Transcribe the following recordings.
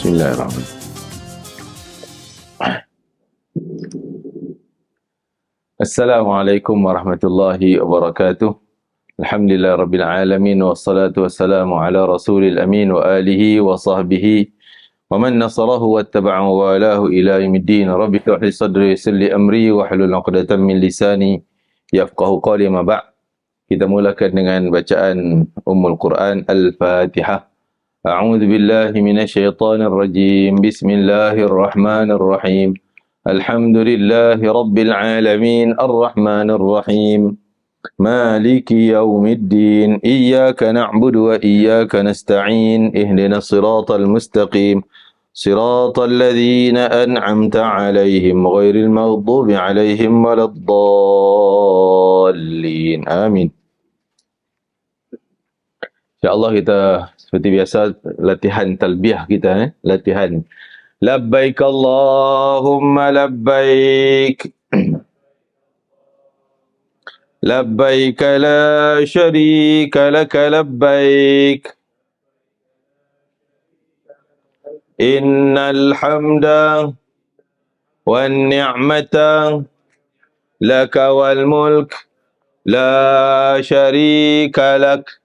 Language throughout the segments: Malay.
Bismillahirrahmanirrahim. Assalamualaikum warahmatullahi wabarakatuh. Alhamdulillah rabbil alamin, wassalatu wassalamu ala rasulil amin wa alihi wa sahbihi wa man nasarahu wattaba'ahu wa alahu ila yaumiddin. Rabbi shrah li sadri yassir li amri wa hlul 'uqdatam min lisani yafqahu qawli. Ma ba'd. Kita mulakan dengan bacaan Ummul Quran Al-Fatihah. A'udzu billahi minasyaitonir rajim. Bismillahirrahmanirrahim. Alhamdulillahi rabbil alamin, arrahmanir rahim, maliki yaumiddin, iyyaka na'budu wa iyyaka nasta'in, ihdinas siratal mustaqim, siratal ladzina an'amta 'alaihim ghairil maghdubi 'alaihim waladdallin. Amin. InsyaAllah kita seperti biasa latihan talbiyah kita, latihan labbaik Allahumma labbaik, labbaik la syarika laka labbaik, innal hamda wan ni'mata laka wal mulk la syarika lak,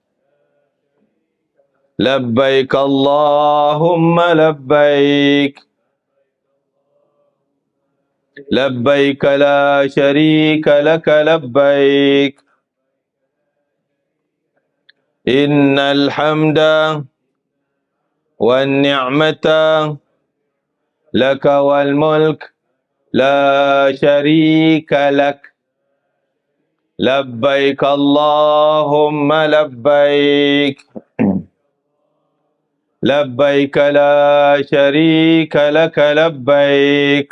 labbaik Allahumma labbaik, labbaik la syarika laka labbaik, innal hamda wan ni'mata laka wal mulk la syarika lak, labbaik Allahumma labbaik, labbaik la syarika laka labbaik,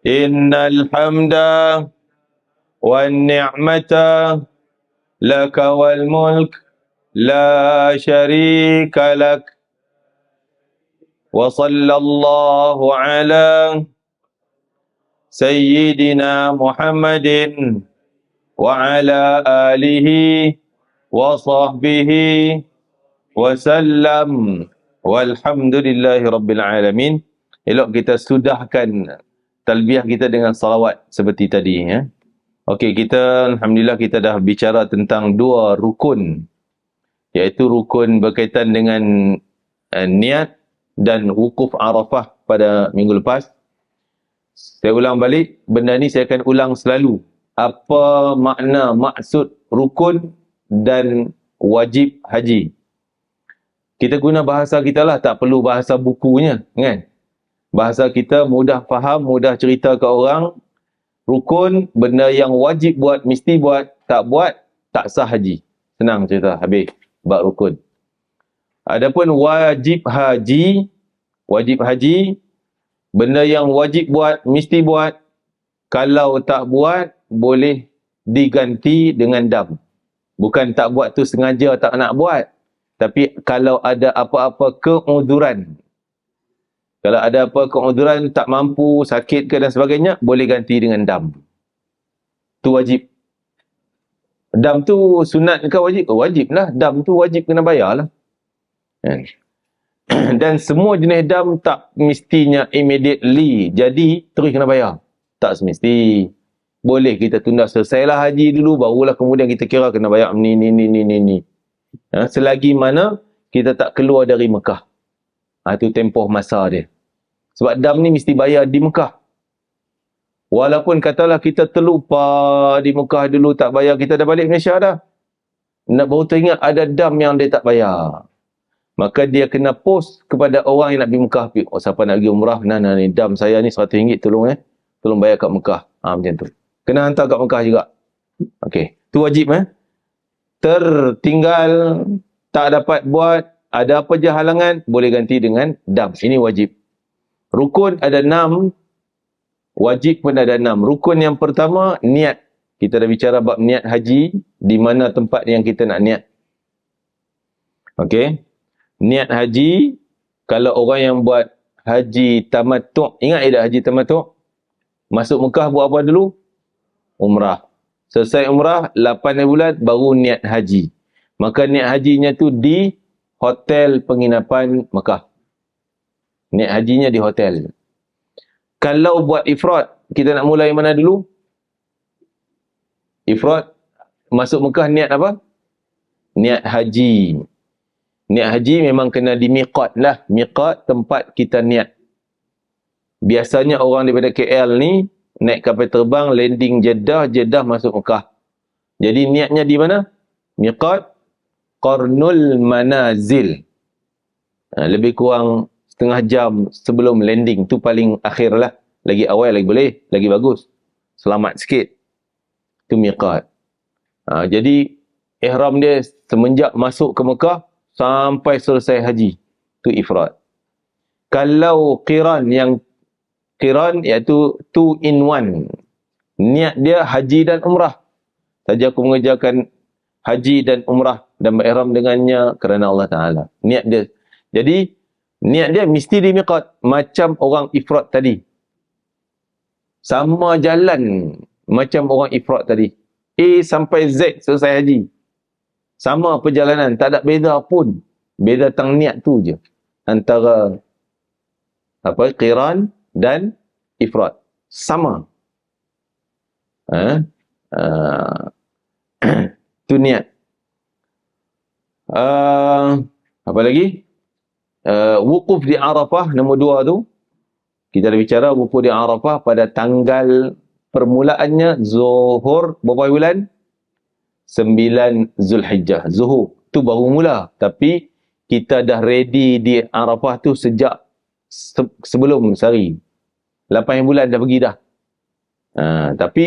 innal hamda wan ni'mata laka wal mulk la syarika lak, wa sallallahu ala sayyidina Muhammadin wa ala alihi wa sahbihi wa sallam, walhamdulillahi rabbil alamin. Elok kita sudahkan talbiyah kita dengan salawat seperti tadi, ya. Okey, kita alhamdulillah kita dah bicara tentang dua rukun, iaitu rukun berkaitan dengan niat dan wukuf Arafah pada minggu lepas. Saya ulang balik, benda ni saya akan ulang selalu. Apa makna maksud rukun dan wajib haji? Kita guna bahasa kita lah, tak perlu bahasa bukunya, kan? Bahasa kita mudah faham, mudah cerita ke orang. Rukun, benda yang wajib buat, mesti buat, tak buat, tak sah haji. Senang cerita, habis bab rukun. Adapun wajib haji, benda yang wajib buat, mesti buat. Kalau tak buat, boleh diganti dengan dam. Bukan tak buat tu sengaja tak nak buat. Tapi kalau ada apa-apa keuzuran, kalau ada apa keuzuran, tak mampu, sakit ke dan sebagainya, boleh ganti dengan dam. Tu wajib. Dam tu sunat ke wajib? Wajib lah. Dam tu wajib kena bayar lah. Dan semua jenis dam tak mestinya immediately jadi terus kena bayar. Tak semesti. Boleh kita tunda selesailah haji dulu, barulah kemudian kita kira kena bayar ni. Selagi mana kita tak keluar dari Mekah. Itu tempoh masa dia. Sebab dam ni mesti bayar di Mekah. Walaupun katalah kita terlupa di Mekah dulu tak bayar, kita dah balik Malaysia dah. Nak baru teringat ada dam yang dia tak bayar. Maka dia kena post kepada orang yang nak pergi Mekah. Oh, siapa nak pergi umrah? Nah, ni dam saya ni RM100, tolong tolong bayar kat Mekah. Macam tu. Kena hantar kat Mekah juga. Okey. Tu wajib Tertinggal, tak dapat buat, ada apa je halangan, boleh ganti dengan dam. Ini wajib. Rukun ada 6, wajib pun ada 6. Rukun yang pertama, niat. Kita dah bicara bab niat haji, di mana tempat yang kita nak niat. Okey. Niat haji, kalau orang yang buat haji tamattu', ingat tak haji tamattu'? Masuk Mekah buat apa dulu? Umrah. Selesai umrah, 8 bulan, baru niat haji. Maka niat hajinya tu di hotel penginapan Mekah. Niat hajinya di hotel. Kalau buat ifrad, kita nak mulai mana dulu? Ifrad, masuk Mekah niat apa? Niat haji. Niat haji memang kena di miqat lah. Miqat tempat kita niat. Biasanya orang daripada KL ni, naik kapal terbang, landing Jeddah, Jeddah masuk Mekah. Jadi niatnya di mana? Miqat Qarnul Manazil. Lebih kurang setengah jam sebelum landing. Tu paling akhir lah. Lagi awal lagi boleh, lagi bagus. Selamat sikit. Tu miqat. Jadi ihram dia semenjak masuk ke Mekah sampai selesai haji. Tu ifrad. Kalau qiran, yang qiran iaitu 2 in 1. Niat dia haji dan umrah. Saja aku mengerjakan haji dan umrah dan berihram dengannya kerana Allah Ta'ala. Niat dia. Jadi, niat dia mesti di miqat. Macam orang ifrad tadi. Sama jalan macam orang ifrad tadi. A sampai Z selesai haji. Sama perjalanan. Tak ada beza pun. Beza tang niat tu je. Antara qiran dan ifrad. Sama. Tu niat. Apa lagi? Wukuf di Arafah, nombor 2 tu. Kita dah bicara wukuf di Arafah pada tanggal permulaannya Zuhur, berapa bulan? 9 Zulhijjah. Zuhur. Tu baru mula. Tapi kita dah ready di Arafah tu sejak sebelum sehari. 8 bulan dah pergi dah. Tapi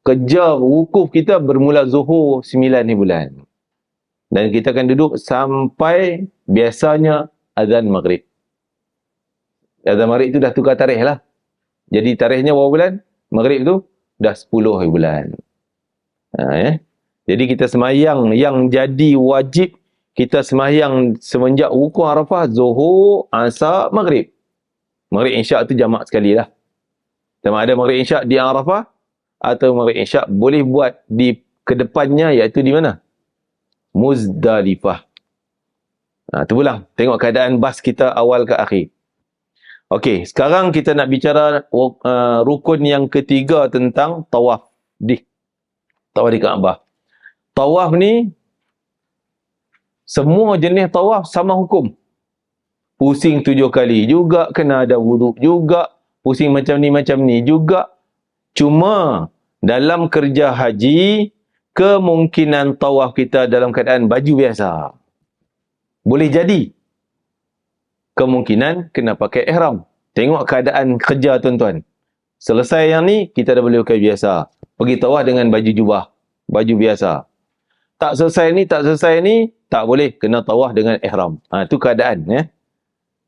kerja wukuf kita bermula Zuhur 9 bulan. Dan kita akan duduk sampai biasanya azan maghrib. Azan maghrib tu dah tukar tarikh lah. Jadi tarikhnya berapa bulan? Maghrib tu dah 10 bulan. Jadi kita semayang yang jadi wajib, kita semayang semenjak wukuf Arafah, Zuhur, Asar, Maghrib. Maghrib Isyak tu jamak sekali lah. Sama ada Maghrib Isyak di Arafah atau Maghrib Isyak boleh buat di kedepannya, iaitu di mana? Muzdalifah. Tu pulang. Tengok keadaan bas kita awal ke akhir. Okey, sekarang kita nak bicara rukun yang ketiga tentang tawaf di Kaabah. Tawaf ni, semua jenis tawaf sama hukum. Pusing 7 kali juga, kena ada wuduk juga, pusing macam ni juga. Cuma dalam kerja haji, kemungkinan tawaf kita dalam keadaan baju biasa. Boleh jadi. Kemungkinan kena pakai ihram. Tengok keadaan kerja tuan-tuan. Selesai yang ni, kita dah boleh pakai biasa. Pergi tawaf dengan baju jubah. Baju biasa. Tak selesai ni, tak boleh. Kena tawaf dengan ihram. Itu keadaan.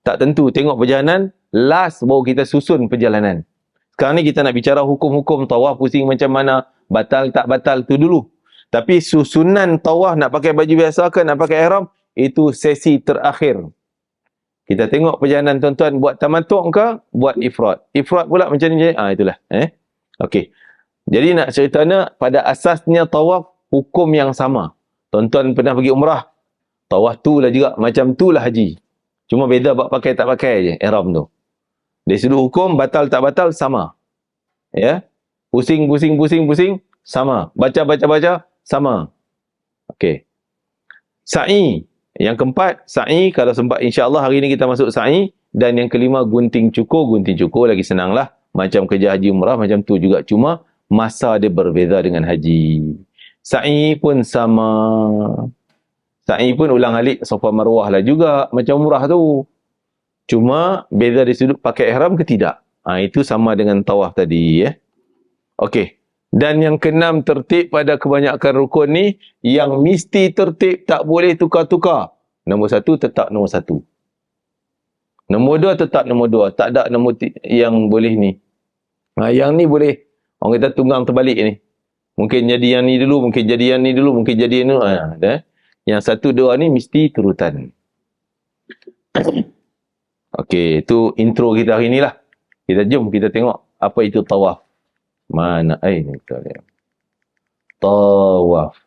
Tak tentu. Tengok perjalanan. Last baru kita susun perjalanan. Sekarang ni kita nak bicara hukum-hukum tawaf pusing macam mana. Batal tak batal tu dulu. Tapi susunan tawaf nak pakai baju biasa ke nak pakai ihram, itu sesi terakhir. Kita tengok perjalanan tuan-tuan buat tamattu' ke, buat ifrad. Ifrad pula macam ni. Itulah. Okey. Jadi nak ceritanya, pada asasnya tawaf hukum yang sama. Tuan-tuan pernah pergi umrah. Tawaf tu lah juga. Macam tu lah haji. Cuma beza buat pakai tak pakai je ihram tu. Dari sudut hukum, batal tak batal, sama. Ya. Pusing, sama. Baca, sama. Okey. Sa'i. Yang keempat, sa'i. Kalau sempat, insya-Allah hari ni kita masuk sa'i. Dan yang kelima, gunting cukur. Gunting cukur lagi senang lah. Macam kerja haji umrah, macam tu juga. Cuma masa dia berbeza dengan haji. Sa'i pun sama. Sa'i pun ulang alik Safa Marwah lah juga. Macam umrah tu. Cuma beza dari sudut pakai ihram ke tidak. Itu sama dengan tawaf tadi. Okey. Dan yang keenam, tertib pada kebanyakan rukun ni, yang mesti tertib, tak boleh tukar-tukar. Nombor 1 tetap nombor 1. Nombor 2 tetap nombor 2. Tak ada nombor yang boleh ni. Yang ni boleh. Orang kata tunggang terbalik ni. Mungkin jadi yang ni dulu, mungkin jadi yang ni dulu, mungkin jadi yang ni. Yang 1, 2 ni mesti turutan. Okey, itu intro kita hari ni lah. Jom kita tengok apa itu tawaf. Mana? Ni kita lihat. Tawaf.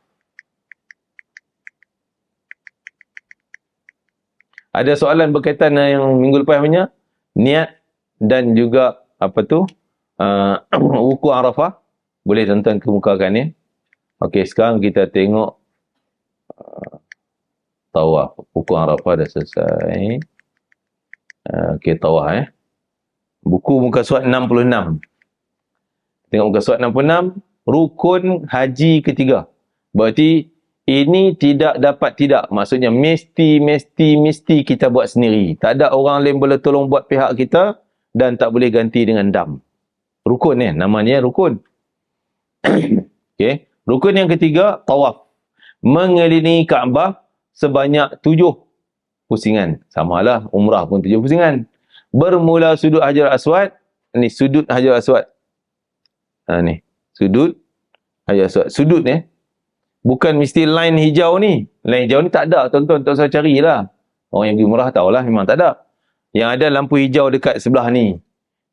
Ada soalan berkaitan yang minggu lepas punya, niat dan juga apa tu, wukuf Arafah. Boleh tuan-tuan kemukakan ni. Okey, sekarang kita tengok tawaf. Wukuf Arafah dah selesai. Okey, tawaf Buku muka surat 66. Tengok muka surat 66, rukun haji ketiga. Berarti ini tidak dapat tidak. Maksudnya mesti kita buat sendiri. Tak ada orang lain boleh tolong buat pihak kita dan tak boleh ganti dengan dam. Rukun namanya rukun. Okey. Rukun yang ketiga, tawaf. Mengelilingi Kaabah sebanyak 7 pusingan. Samalah umrah pun 7 pusingan. Bermula sudut Hajar Aswad. Ni sudut Hajar Aswad. Ni. Sudut Hajar Aswad. Sudut bukan mesti line hijau ni. Line hijau ni tak ada. Tuan-tuan tak usah carilah. Orang yang pergi umrah tahulah memang tak ada. Yang ada lampu hijau dekat sebelah ni.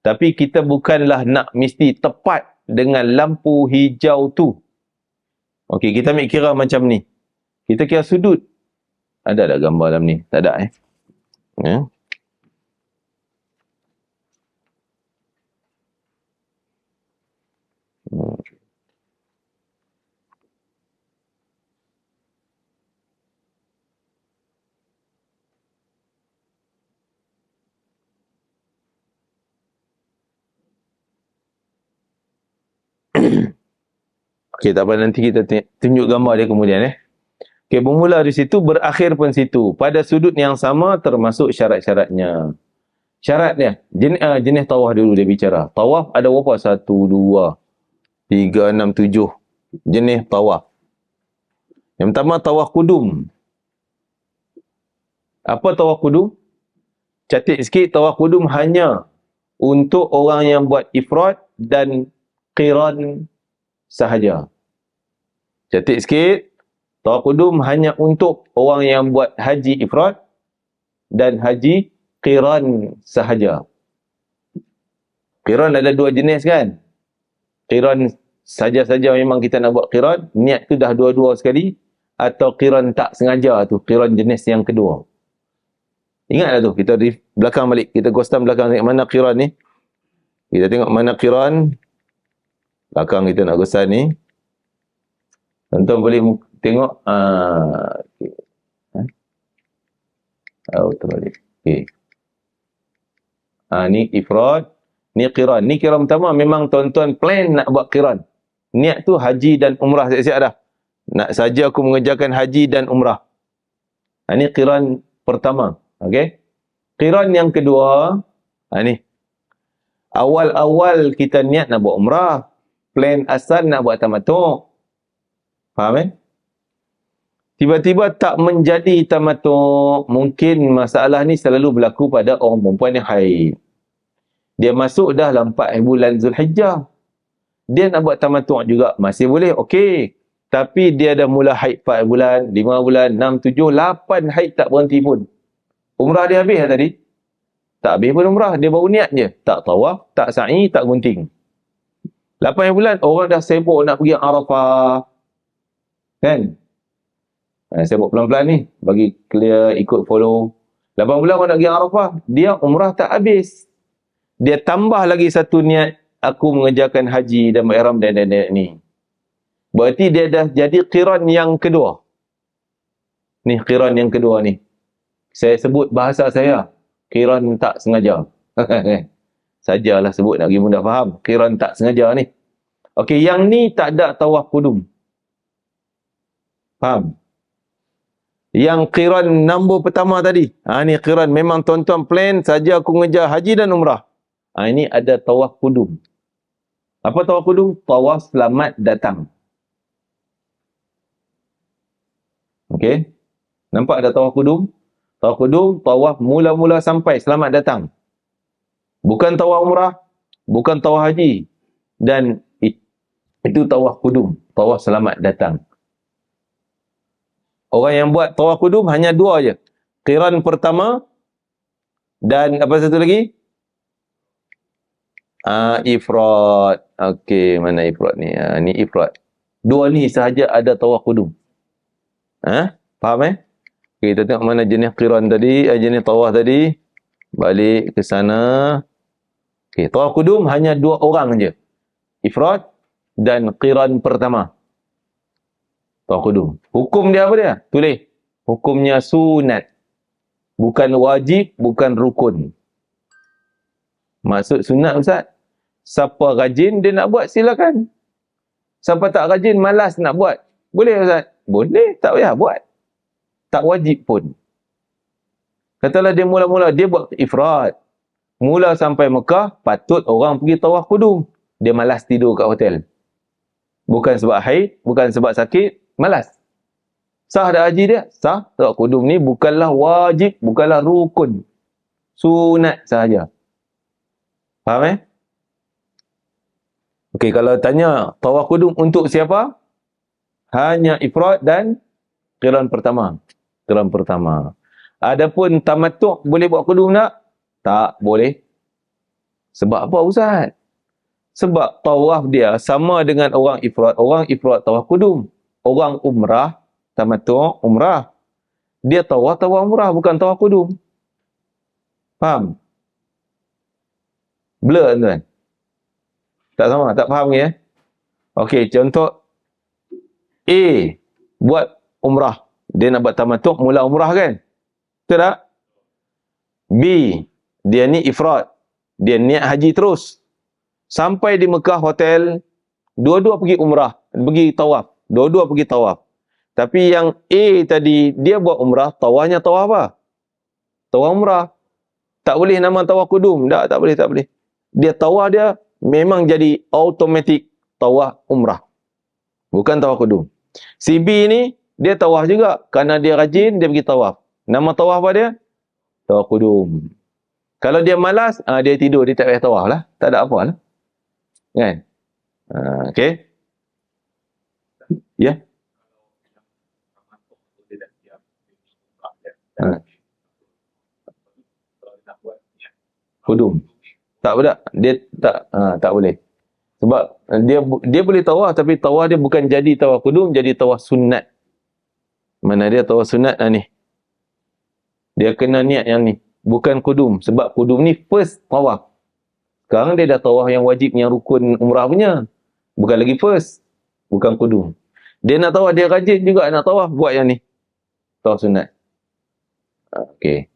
Tapi kita bukanlah nak mesti tepat dengan lampu hijau tu. Okey, kita ambil kira macam ni. Kita kira sudut. Ada tak gambar dalam ni? Tak ada ya. Okey, tak apa, nanti kita tunjuk gambar dia kemudian Okey, bermula di situ, berakhir pun situ. Pada sudut yang sama termasuk syarat-syaratnya. Syaratnya, jenis tawaf dulu dia bicara. Tawaf ada berapa? 1, 2, 3, 6, 7 jenis tawaf. Yang pertama, tawaf kudum. Apa tawaf kudum? Catat sikit, tawaf kudum hanya untuk orang yang buat ifrad dan qiran sahaja. Catat sikit, tawaf kudum hanya untuk orang yang buat haji ifrad dan haji qiran sahaja. Qiran ada 2 jenis kan? Qiran saja-saja memang kita nak buat qiran, niat tu dah dua-dua sekali, atau qiran tak sengaja tu, qiran jenis yang kedua. Ingatlah tu, kita di belakang balik, kita gostam belakang tengok mana qiran ni. Kita tengok mana qiran. Belakang kita nak gostam ni. Tuan-tuan boleh tengok okay. Terbalik. Okey. Ni ifrad, ni qiran. Ni qiran pertama memang tuan-tuan plan nak buat qiran. Niat tu haji dan umrah siap-siap dah. Nak saja aku mengerjakan haji dan umrah. Ni qiran pertama. Okey. Qiran yang kedua, ni. Awal-awal kita niat nak buat umrah. Plan asal nak buat tamattu'. Faham Tiba-tiba tak menjadi tamattu'. Mungkin masalah ni selalu berlaku pada orang perempuan yang haid. Dia masuk dah dalam 4 bulan Zulhijjah. Dia nak buat tamattu' juga. Masih boleh. Okey. Tapi dia dah mula haid 4 bulan, 5 bulan, 6, 7, 8 haid tak berhenti pun. Umrah dia habis tadi? Tak habis pun umrah. Dia baru niat je. Tak tawaf, tak sa'i, tak gunting. 8 bulan, orang dah sibuk nak pergi Arafah. Kan? Sibuk pelan-pelan ni. Bagi clear, ikut follow. 8 bulan orang nak pergi Arafah. Dia umrah tak habis. Dia tambah lagi satu niat. Aku mengerjakan haji dan ihram dan ni. Berarti dia dah jadi qiran yang kedua. Ni qiran yang kedua ni. Saya sebut bahasa saya. Qiran tak sengaja. Sajalah sebut nak bagi mudah faham. Qiran tak sengaja ni. Okey, yang ni tak ada tawaf kudum. Faham? Yang qiran nombor pertama tadi. Ni qiran memang tuan-tuan plan saja aku mengejar haji dan umrah. Ini ada tawaf kudum. Apa tawaf kudum? Tawaf selamat datang. Okey. Nampak ada tawaf kudum? Tawaf kudum, tawaf mula-mula sampai selamat datang. Bukan tawaf umrah, bukan tawaf haji. Dan itu tawaf kudum, tawaf selamat datang. Orang yang buat tawaf kudum hanya 2 je. Qiran pertama dan apa satu lagi? Ifrad. Okey, mana ifrad ni? Ni ifrad. 2 ni sahaja ada tawaf kudum. Faham Kita tengok mana jenis qiran tadi, jenis tawaf tadi. Balik ke sana. Okey, tawaf kudum hanya 2 orang je. Ifrad dan qiran pertama. Tawaf kudum. Hukum dia apa dia? Tulis. Hukumnya sunat. Bukan wajib, bukan rukun. Maksud sunat Ustaz? Siapa rajin dia nak buat silakan. Siapa tak rajin malas nak buat. Boleh Ustaz? Boleh, tak payah buat. Tak wajib pun. Katalah dia mula-mula dia buat ifrad. Mula sampai Mekah, patut orang pergi tawaf kudum. Dia malas tidur kat hotel. Bukan sebab haid, bukan sebab sakit, malas. Sah dah haji dia? Sah. Tawaf kudum ni bukanlah wajib, bukanlah rukun. Sunat sahaja. Faham Okey, kalau tanya tawaf kudum untuk siapa? Hanya ifrad dan qiran pertama. Qiran pertama. Adapun tamattu' boleh buat kudum tak? Tak boleh. Sebab apa Ustaz? Sebab tawaf dia sama dengan orang ifrad. Orang ifrad tawaf kudum. Orang umrah, tamattu' umrah. Dia tawaf umrah, bukan tawaf kudum. Faham? Blur tuan. Tak sama, tak faham ya? Okey, contoh A buat umrah. Dia nak buat tamattu' mula umrah kan? Betul tak? B, dia ni ifrad. Dia niat haji terus. Sampai di Mekah hotel, dua-dua pergi umrah, pergi tawaf. Dua-dua pergi tawaf. Tapi yang A tadi, dia buat umrah, tawafnya tawaf apa? Tawaf umrah. Tak boleh nama tawaf kudum. Tak boleh, tak boleh. Dia tawaf dia memang jadi automatik tawaf umrah. Bukan tawaf kudum. Si B ni, dia tawaf juga. Kerana dia rajin, dia pergi tawaf. Nama tawaf apa dia? Tawaf kudum. Kalau dia malas, dia tidur, dia tak payah tawaf lah. Tak ada apa lah. Kan? Okey. Ya? Kudum. Tak boleh. Dia tak boleh. Sebab dia boleh tawaf, tapi tawaf dia bukan jadi tawaf kudum, jadi tawaf sunat. Mana dia tawaf sunat ni? Dia kena niat yang ni. Bukan kudum. Sebab kudum ni first tawaf. Sekarang dia dah tawaf yang wajib, yang rukun umrah punya. Bukan lagi first. Bukan kudum. Dia nak tawaf, dia rajin juga nak tawaf, buat yang ni. Tawaf sunat. Okey.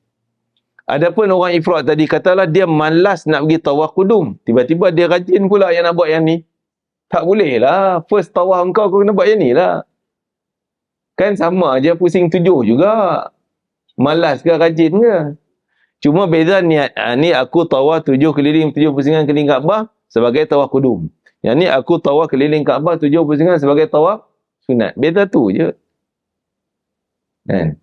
Adapun orang ifrad tadi, katalah dia malas nak pergi tawaf kudum. Tiba-tiba dia rajin pula yang nak buat yang ni. Tak boleh lah. First tawaf kau kena buat yang ni lah. Kan sama je, pusing 7 juga. Malas ke rajin ke? Cuma beza niat. Ni aku tawaf 7 keliling 7 pusingan keliling Kaabah sebagai tawaf kudum. Yang ni aku tawaf keliling Kaabah 7 pusingan sebagai tawaf sunat. Beza tu je. Kan?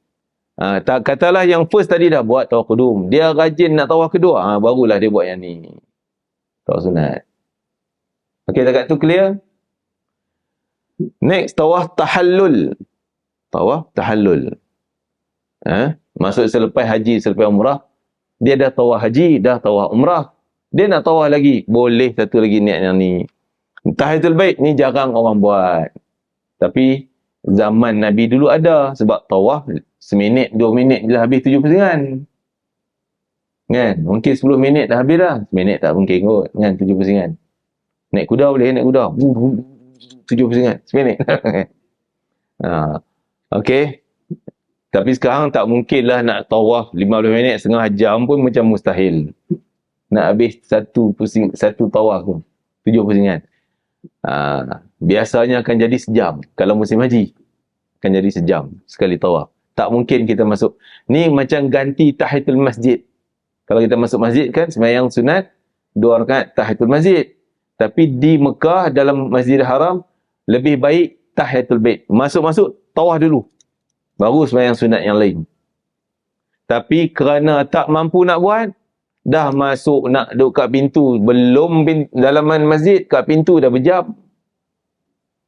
Tak katalah yang first tadi dah buat tawaf kudum. Dia rajin nak tawaf kedua. Barulah dia buat yang ni. Tawaf sunat. Okey, dekat tu clear? Next, tawaf tahallul. Tawaf tahallul. Maksud selepas haji, selepas umrah, dia dah tawaf haji, dah tawaf umrah. Dia nak tawaf lagi. Boleh satu lagi niat yang ni. Tahiyatul bait ni jarang orang buat. Tapi zaman Nabi dulu ada. Sebab tawaf seminit, 2 minit je dah habis 7 pusingan. Kan? Mungkin 10 minit dah habis dah. Seminit tak mungkin kot. Kan? 7 pusingan. Naik kuda boleh, naik kuda. 7 pusingan. Seminit. Okey. Tapi sekarang tak mungkin lah nak tawaf 15 minit, setengah jam pun macam mustahil. Nak habis satu tawaf tu. 7 pusingan. Biasanya akan jadi sejam. Kalau musim haji, akan jadi sejam sekali tawaf. Tak mungkin kita masuk. Ni macam ganti tahiyatul masjid. Kalau kita masuk masjid kan, sembahyang sunat, 2 rakaat tahiyatul masjid. Tapi di Mekah, dalam Masjidil Haram, lebih baik tahiyatul bait. Masuk-masuk, tawaf dulu. Baru sembahyang sunat yang lain. Tapi kerana tak mampu nak buat, dah masuk nak duduk kat pintu, belum dalaman masjid, kat pintu dah berjam.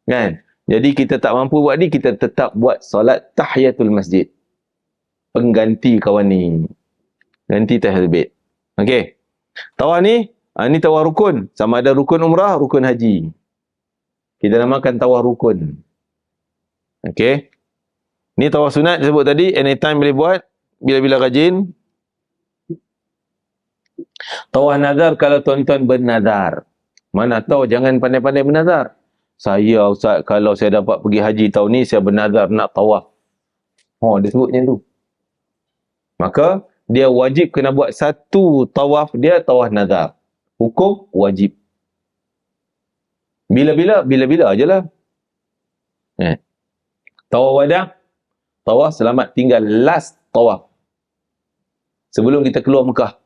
Kan? Jadi kita tak mampu buat ni, kita tetap buat solat tahiyatul masjid. Pengganti kawan ni. Ganti tahiyatul bait. Okey. Tawaf ni, ni tawaf rukun. Sama ada rukun umrah, rukun haji. Kita namakan tawaf rukun. Okey. Ni tawaf sunat disebut tadi, anytime boleh buat, bila-bila rajin. Tawaf nazar kalau tuan-tuan bernazar. Mana tahu jangan pandai-pandai bernazar. Saya Ustaz, kalau saya dapat pergi haji tahun ni, saya bernazar nak tawaf. Oh, dia sebut macam tu. Maka, dia wajib kena buat satu tawaf dia, tawaf nazar. Hukum wajib. Bila-bila? Bila-bila je lah. Tawaf wada, tawaf selamat tinggal, last tawaf. Sebelum kita keluar Mekah.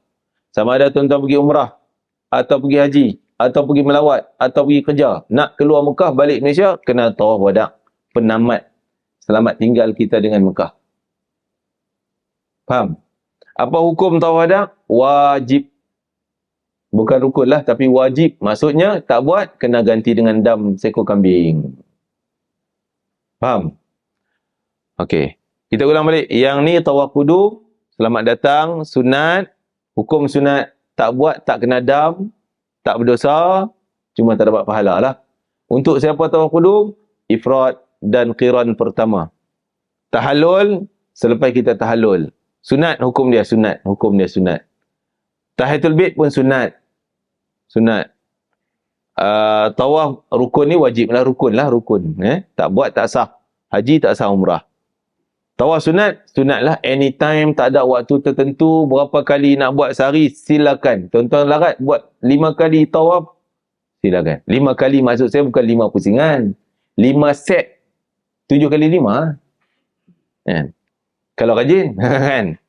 Sama ada tuan-tuan pergi umrah, atau pergi haji, atau pergi melawat, atau pergi kerja. Nak keluar Mekah, balik Malaysia, kena tawaf wada. Penamat. Selamat tinggal kita dengan Mekah. Faham? Apa hukum tawaf wada? Wajib. Bukan rukun lah, tapi wajib. Maksudnya, tak buat, kena ganti dengan dam seekor kambing. Faham? Okey. Kita ulang balik. Yang ni tawaf qudum, selamat datang, sunat. Hukum sunat, tak buat, tak kena dam, tak berdosa, cuma tak dapat pahala lah. Untuk siapa tawaf qudum? Ifrad dan qiran pertama. Tahallul, selepas kita tahallul. Sunat, hukum dia sunat. Hukum dia sunat. Tahiyatul bait pun sunat. Sunat. Tawaf rukun ni wajib lah, rukun lah, rukun. Tak buat, tak sah. Haji tak sah umrah. Tawaf sunat, sunat lah. Anytime, tak ada waktu tertentu. Berapa kali nak buat sehari, silakan. Tuan-tuan larat buat 5 kali tawaf, silakan. 5 kali maksud saya bukan 5 pusingan. 5 set. 7 kali 5. Kalau rajin. Kan?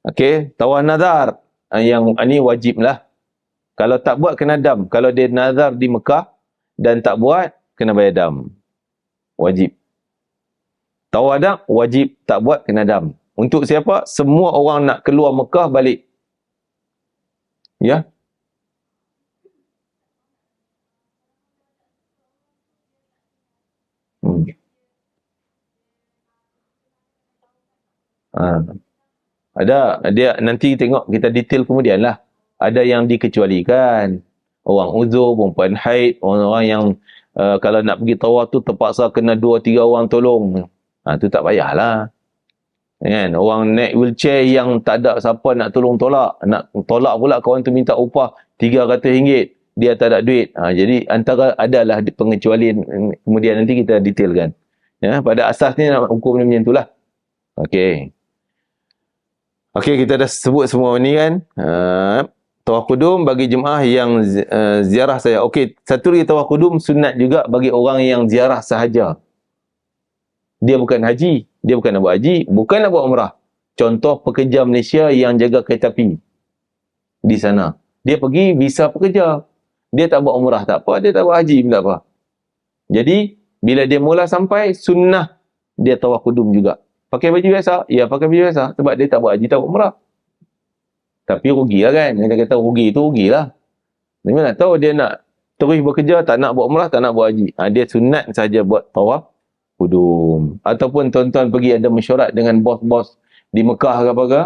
Okey, tawaf nazar. Yang ni wajib lah. Kalau tak buat, kena dam. Kalau dia nazar di Mekah dan tak buat, kena bayar dam. Wajib. Tawaf wada, wajib. Tak buat, kena dam. Untuk siapa? Semua orang nak keluar Mekah balik. Ya? Ada, dia nanti tengok, kita detail kemudian lah. Ada yang dikecualikan. Orang uzur, perempuan haid, orang-orang yang kalau nak pergi tawaf tu terpaksa kena 2-3 orang tolong. Tu tak payahlah. Kan? Orang naik wheelchair yang tak ada siapa nak tolong tolak. Nak tolak pula kawan tu minta upah RM300. Dia tak ada duit. Jadi antara adalah pengecualian. Kemudian nanti kita detailkan. Ya, pada asasnya hukum ni macam itulah. Okey. Okey, kita dah sebut semua ni kan. Tawaf qudum bagi jemaah yang ziarah saya. Okey, satu lagi tawaf qudum sunat juga bagi orang yang ziarah sahaja. Dia bukan haji, dia bukan nak buat haji, bukan nak buat umrah. Contoh pekerja Malaysia yang jaga kereta api di sana. Dia pergi visa pekerja. Dia tak buat umrah, tak apa. Dia tak buat haji, tak apa. Jadi, bila dia mula sampai, sunnah dia tawaf qudum juga. Pakai baju biasa? Ya, pakai baju biasa. Sebab dia tak buat haji, tak buat umrah. Tapi rugilah kan. Dia kata rugi tu rugilah. Dia nak tahu dia nak terus bekerja, tak nak buat umrah, tak nak buat haji. Dia sunat saja buat tawaf qudum. Ataupun tuan-tuan pergi ada mesyuarat dengan bos-bos di Mekah ke apa ke.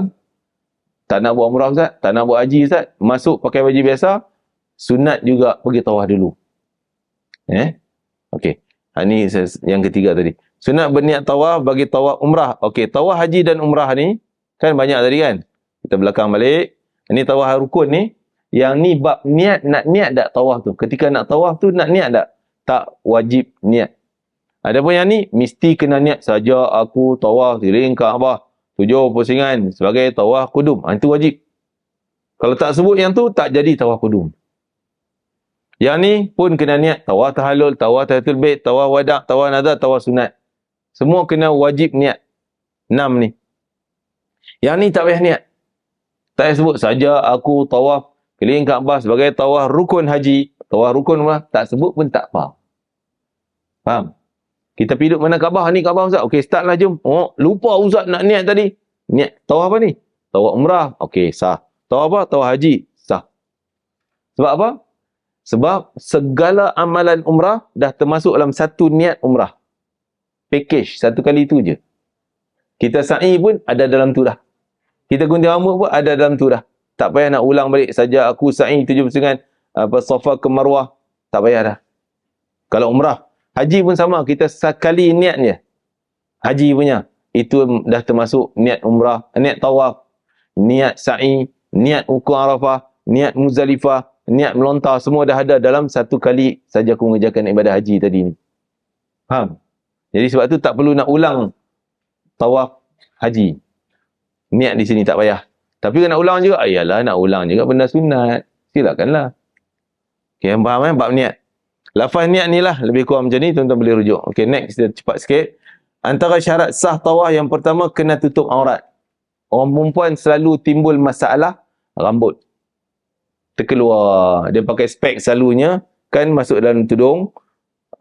Tak nak buat umrah Ustaz, tak nak buat haji Ustaz. Masuk pakai baju biasa, sunat juga pergi tawaf dulu. Okey. Ini yang ketiga tadi. Sunat berniat tawaf bagi tawaf umrah. Okey, tawaf haji dan umrah ni kan banyak tadi kan. Kita belakang balik. Ini tawaf rukun ni. Yang ni bab niat, nak niat tak tawaf tu. Ketika nak tawaf tu nak niat tak? Tak wajib niat. Adapun yang ni, mesti kena niat saja aku tawaf keliling Kaabah 7 pusingan sebagai tawaf qudum. Itu wajib. Kalau tak sebut yang tu, tak jadi tawaf qudum. Yang ni pun kena niat. Tawaf tahallul, tawaf tahiyatul bait, tawaf wada', tawaf nazar, tawaf sunat. Semua kena wajib niat. 6 ni. Yang ni tak payah niat. Tak payah sebut saja aku tawaf keliling Kaabah sebagai tawaf rukun haji. Tawaf rukun lah. Tak sebut pun tak apa. Faham? Kita pergi duduk mana Kaabah? Ni Kaabah Ustaz. Okey, start lah jom. Oh, lupa Ustaz nak niat tadi. Niat tawaf apa ni? Tawaf umrah. Okey, sah. Tawaf apa? Tawaf haji. Sah. Sebab apa? Sebab segala amalan umrah dah termasuk dalam satu niat umrah. Package. Satu kali itu je. Kita sa'i pun ada dalam tu dah. Kita gunting rambut pun ada dalam tu dah. Tak payah nak ulang balik saja aku sa'i 7 pusingan Safa ke Marwah. Tak payah dah. Kalau umrah. Haji pun sama, kita sekali niat je. haji punya. Itu dah termasuk niat umrah, niat tawaf, niat sa'i, niat wukuf Arafah, niat Muzdalifah, niat melontar, semua dah ada dalam satu kali saja aku mengerjakan ibadah haji tadi ni. Faham? Jadi sebab tu tak perlu nak ulang tawaf haji. Niat di sini tak payah. Tapi kalau nak ulang juga, ayalah nak ulang juga benda sunat. Silakanlah. Okay, faham bab niat. Lafaz niat ni lah lebih kurang macam ni, tuan-tuan boleh rujuk. Okay, next, kita cepat sikit. Antara syarat sah tawaf yang pertama, kena tutup aurat. Orang perempuan selalu timbul masalah rambut terkeluar. Dia pakai spek selalunya, kan masuk dalam tudung.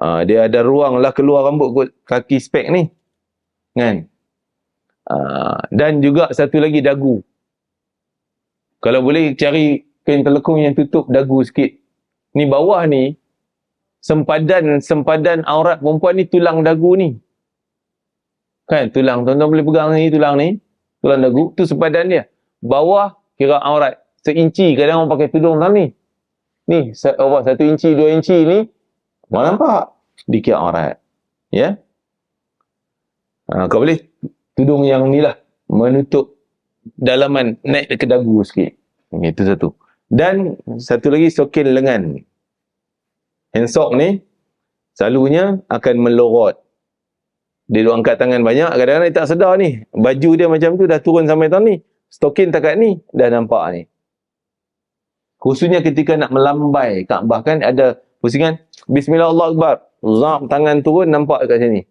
Dia ada ruang lah keluar rambut kot kaki spek ni. Kan? Dan juga satu lagi dagu. Kalau boleh cari kain telekung yang tutup dagu sikit. Ni bawah ni, sempadan aurat perempuan ni tulang dagu ni. Kan? Tulang, tuan-tuan boleh pegang ni, tulang dagu, tu sempadan dia. Bawah kira aurat. Seinci, kadang orang pakai tudung dalam ni. Ni, 1 inci, 2 inci ni, orang nampak? Dikira aurat. Ya? Kau boleh tudung yang ni lah, menutup dalaman, naik ke dagu sikit. Itu satu. Dan satu lagi, sokin lengan. Handsok ni, selalunya akan melorot. Dia duk angkat tangan banyak, kadang-kadang dia tak sedar ni. Baju dia macam tu dah turun sampai tahun ni. Stokin takat ni, dah nampak ni. Khususnya ketika nak melambai Kaabah, kan ada pusingan, Bismillah Allah Akbar. Zam, tangan turun, nampak kat sini.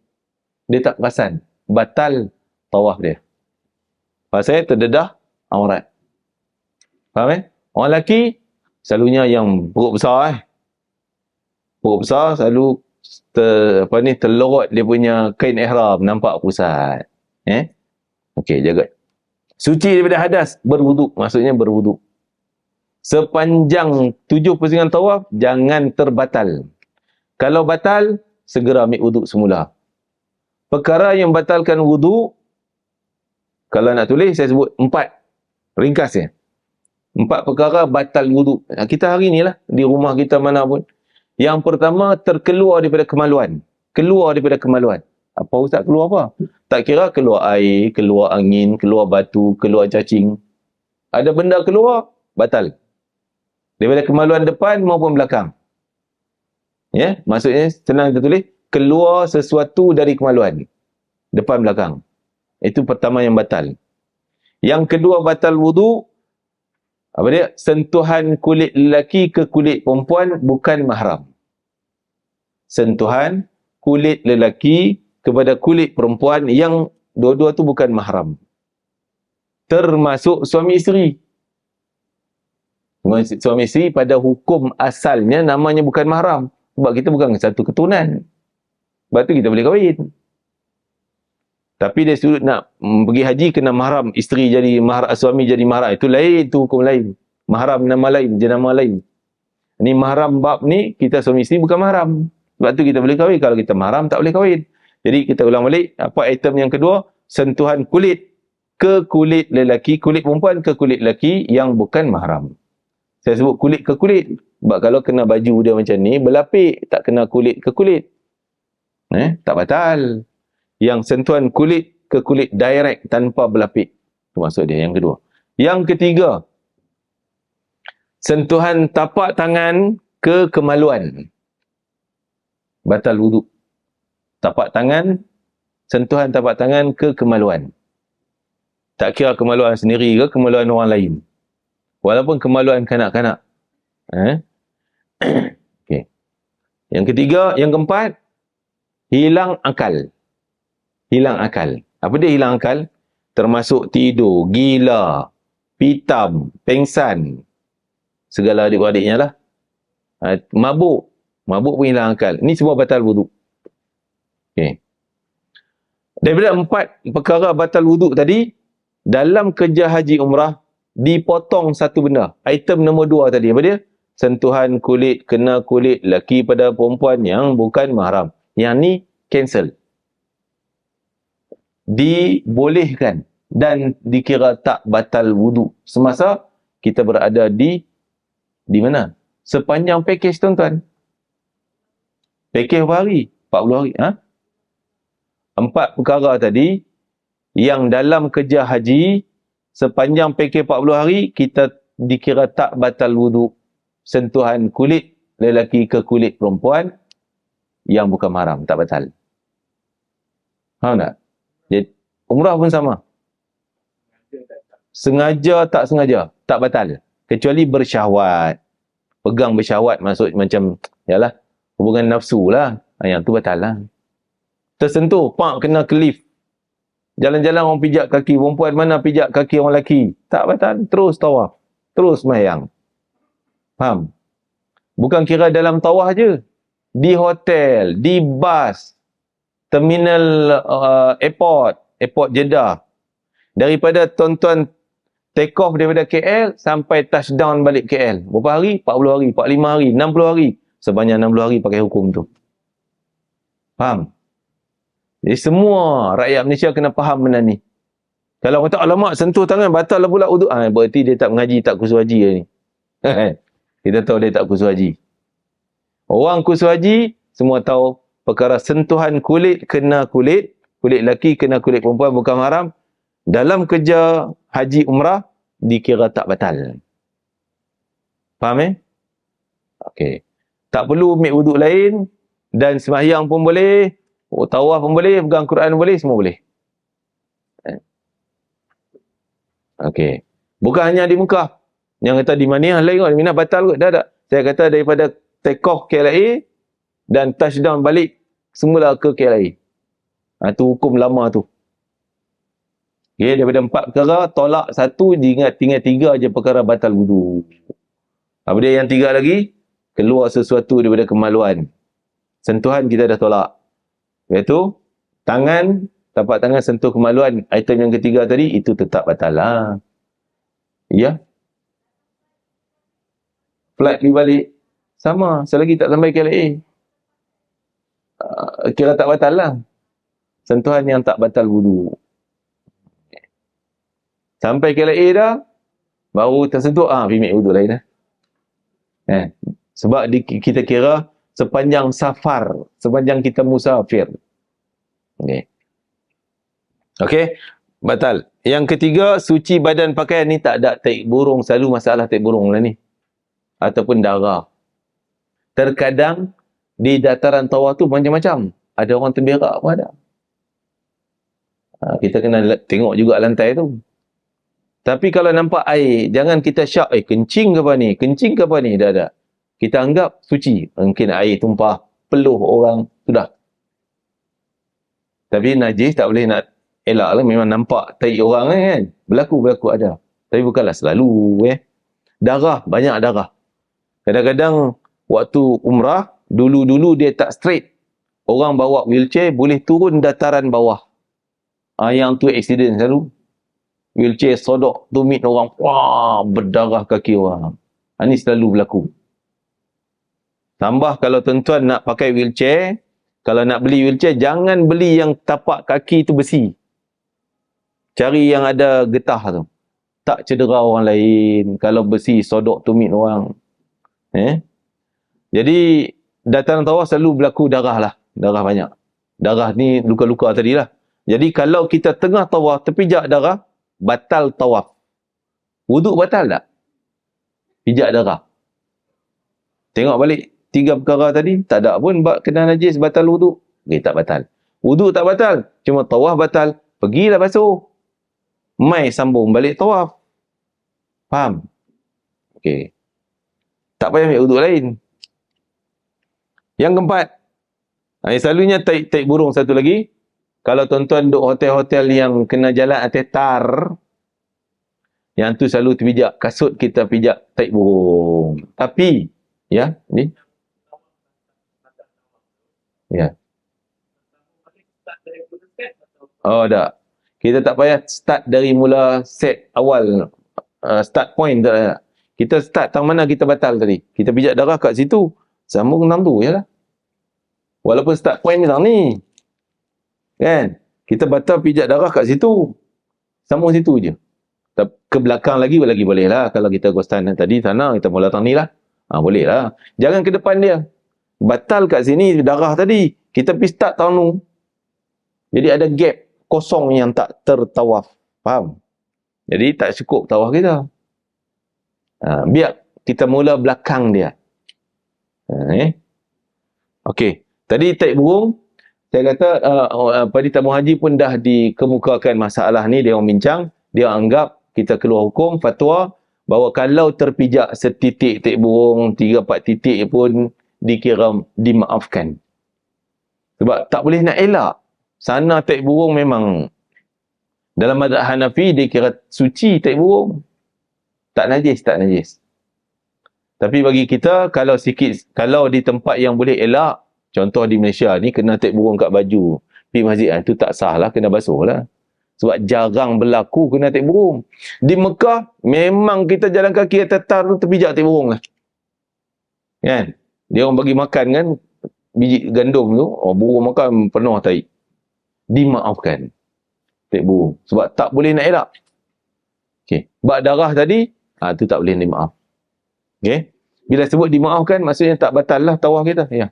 Dia tak perasan. Batal tawaf dia. Pasal terdedah aurat. Faham Orang lelaki, selalunya yang perut besar perut besar selalu terlorot dia punya kain ihram, nampak pusat. Okey, jaga. Suci daripada hadas, berwuduk, maksudnya berwuduk. Sepanjang 7 pusingan tawaf, jangan terbatal. Kalau batal, segera ambil wuduk semula. Perkara yang batalkan wuduk, kalau nak tulis, saya sebut 4. Ringkas ya. 4 perkara batal wuduk. Kita hari ni lah, di rumah kita mana pun. Yang pertama, terkeluar daripada kemaluan. Keluar daripada kemaluan. Apa ustaz keluar apa? Tak kira keluar air, keluar angin, keluar batu, keluar cacing. Ada benda keluar, batal. Daripada kemaluan depan maupun belakang. Ya, maksudnya senang kita tulis, keluar sesuatu dari kemaluan. Depan belakang. Itu pertama yang batal. Yang kedua batal wuduk, apa dia? Sentuhan kulit lelaki ke kulit perempuan bukan mahram. Sentuhan kulit lelaki kepada kulit perempuan yang dua-dua tu bukan mahram. Termasuk suami isteri. Suami isteri pada hukum asalnya namanya bukan mahram. Sebab kita bukan satu keturunan. Sebab tu kita boleh kahwin. Tapi dia suruh nak pergi haji kena mahram. Isteri jadi mahram, suami jadi mahram. Itu lain, itu hukum lain. Mahram nama lain, jenama lain. Ni mahram bab ni, kita suami isteri bukan mahram. Sebab tu kita boleh kahwin. Kalau kita mahram, tak boleh kahwin. Jadi kita ulang balik. Apa item yang kedua? Sentuhan kulit ke kulit lelaki, kulit perempuan ke kulit lelaki yang bukan mahram. Saya sebut kulit ke kulit. Sebab kalau kena baju dia macam ni, berlapik. Tak kena kulit ke kulit. Tak batal. Yang sentuhan kulit ke kulit direct tanpa berlapik. Itu maksud dia yang kedua. Yang ketiga, sentuhan tapak tangan ke kemaluan. Batal wuduk. Tapak tangan, sentuhan tapak tangan ke kemaluan. Tak kira kemaluan sendiri ke kemaluan orang lain. Walaupun kemaluan kanak-kanak. Okay. Yang ketiga, yang keempat, hilang akal. Hilang akal. Apa dia hilang akal? Termasuk tidur, gila, pitam, pengsan. Segala adik-adiknya lah. Mabuk. Mabuk pun hilang akal. Ini semua batal wuduk. Okay. Daripada 4 perkara batal wuduk tadi, dalam kerja haji umrah, dipotong satu benda. Item nombor 2 tadi. Apa dia? Sentuhan kulit, kena kulit lelaki pada perempuan yang bukan mahram. Yang ni cancel. Dibolehkan dan dikira tak batal wuduk semasa kita berada di mana? Sepanjang pakej tuan-tuan. Pakej berapa hari? 40 hari. 4 perkara tadi yang dalam kerja haji sepanjang PK 40 hari kita dikira tak batal wudu. Sentuhan kulit lelaki ke kulit perempuan yang bukan mahram tak batal. Faham tak? Jadi, umrah pun sama. Sengaja tak sengaja tak batal. Kecuali bersyahwat. Pegang bersyahwat maksud macam yalah hubungan nafsu lah. Yang tu batal lah. Tersentuh, pak kena kelif. Jalan-jalan orang pijak kaki perempuan, mana pijak kaki orang lelaki. Tak batal, terus tawaf. Terus sembahyang. Faham? Bukan kira dalam tawaf je. Di hotel, di bas, terminal airport Jeddah. Daripada tuan-tuan take off daripada KL sampai touchdown balik KL. Berapa hari? 40 hari, 45 hari, 60 hari. Sebanyak 60 hari pakai hukum tu. Faham? Jadi semua rakyat Malaysia kena faham benda ni. Kalau kata alamak sentuh tangan batal lah pula wuduk. Berarti dia tak mengaji, tak kursus haji ni. Kita tahu dia tak kursus haji. Orang kursus haji semua tahu perkara sentuhan kulit kena kulit, kulit lelaki kena kulit perempuan bukan haram. Dalam kerja haji umrah dikira tak batal. Faham Okey. Tak perlu ambil wuduk lain dan sembahyang pun boleh, tawaf pun boleh, pegang Quran boleh, semua boleh. Okey. Bukan hanya di Mekah. Yang kata di Madinah lain kot, di Madinah batal kot. Dah. Saya kata daripada take off KLIA dan touchdown balik semula ke KLIA. Itu hukum lama tu. Okay, daripada 4 perkara, tolak 1, diingat tinggal 3 je perkara batal wudu. Apa dia yang 3 lagi? Keluar sesuatu daripada kemaluan. Sentuhan kita dah tolak. Iaitu, tangan, tapak tangan sentuh kemaluan. Item yang ketiga tadi, itu tetap batal lah. Ya? Flight pergi balik. Sama, selagi tak sampai KLIA. Kira tak batal lah. Sentuhan yang tak batal wudu. Sampai KLIA dah, baru tersentuh, pergi ambil wuduk lain dah. Sebab kita kira sepanjang safar, sepanjang kita musafir. Okey, batal. Yang ketiga, suci badan pakaian ni tak ada taik burung. Selalu masalah taik burung lah ni. Ataupun darah. Terkadang di dataran tawaf tu macam-macam. Ada orang terberak pun ada. Kita kena tengok juga lantai tu. Tapi kalau nampak air, jangan kita syak, kencing ke apa ni? Kencing ke apa ni? Dah. Kita anggap suci. Mungkin air tumpah, peluh orang, sudah. Tapi najis tak boleh nak elak lah. Memang nampak taik orang kan. Berlaku ada. Tapi bukanlah selalu. Darah, banyak darah. Kadang-kadang waktu umrah, dulu-dulu dia tak straight. Orang bawa wheelchair, boleh turun dataran bawah. Yang tu accident selalu. Wheelchair sodok, tumit orang, berdarah kaki orang. Ini selalu berlaku. Tambah kalau tuan-tuan nak pakai wheelchair, kalau nak beli wheelchair, jangan beli yang tapak kaki tu besi. Cari yang ada getah tu. Tak cedera orang lain. Kalau besi, sodok, tumit orang. Jadi, dataran tawaf selalu berlaku darah lah. Darah banyak. Darah ni luka-luka tadi lah. Jadi, kalau kita tengah tawaf, terpijak darah, batal tawaf. Wuduk batal tak? Pijak darah. Tengok balik 3 perkara tadi, tak ada pun kena najis batal wuduk. Tak batal. Wuduk tak batal, cuma tawaf batal. Pergilah basuh. Mai sambung balik tawaf. Faham? Okey. Tak payah ambil wuduk lain. Yang keempat, selalunya taik burung satu lagi. Kalau tuan-tuan duduk hotel-hotel yang kena jalan atas tar, yang tu selalu terpijak. Kasut kita pijak taik burung. Tapi, ni. Tak. Kita tak payah start dari mula set awal. Start point tak payah. Kita start tang mana kita batal tadi. Kita pijak darah kat situ. Sambung tang tu, yalah. Walaupun start point ni tang ni. Kan? Kita batal pijak darah kat situ. Sambung situ je. Ke belakang lagi boleh lah. Kalau kita ghostan tadi sana, kita mula tang ni lah. Boleh lah. Jangan ke depan dia. Batal kat sini darah tadi. Kita pergi start tahun tu. Jadi ada gap kosong yang tak tertawaf. Faham? Jadi tak cukup tawaf kita. Biar kita mula belakang dia. Okey. Tadi taik burung, saya kata pada tamu haji pun dah dikemukakan masalah ni, dia orang bincang, dia anggap kita keluar hukum fatwa bahawa kalau terpijak setitik taik burung, 3-4 titik pun dikira dimaafkan. Sebab tak boleh nak elak. Sana taik burung memang dalam mazhab Hanafi dia kira suci taik burung. Tak najis, tak najis. Tapi bagi kita, kalau di tempat yang boleh elak, contoh di Malaysia ni, kena taik burung kat baju, pergi masjid, itu tak sah lah, kena basuh lah. Sebab jarang berlaku kena taik burung. Di Mekah, memang kita jalan kaki atas tar tu, terpijak taik burung lah. Kan? Dia orang bagi makan kan, biji gandum tu, burung makan penuh taik. Dimaafkan taik burung. Sebab tak boleh nak elak. Okay. Bak darah tadi, tu tak boleh dimaaf. Okay. Bila sebut dimaafkan, maksudnya tak batal lah tawaf kita. Ya.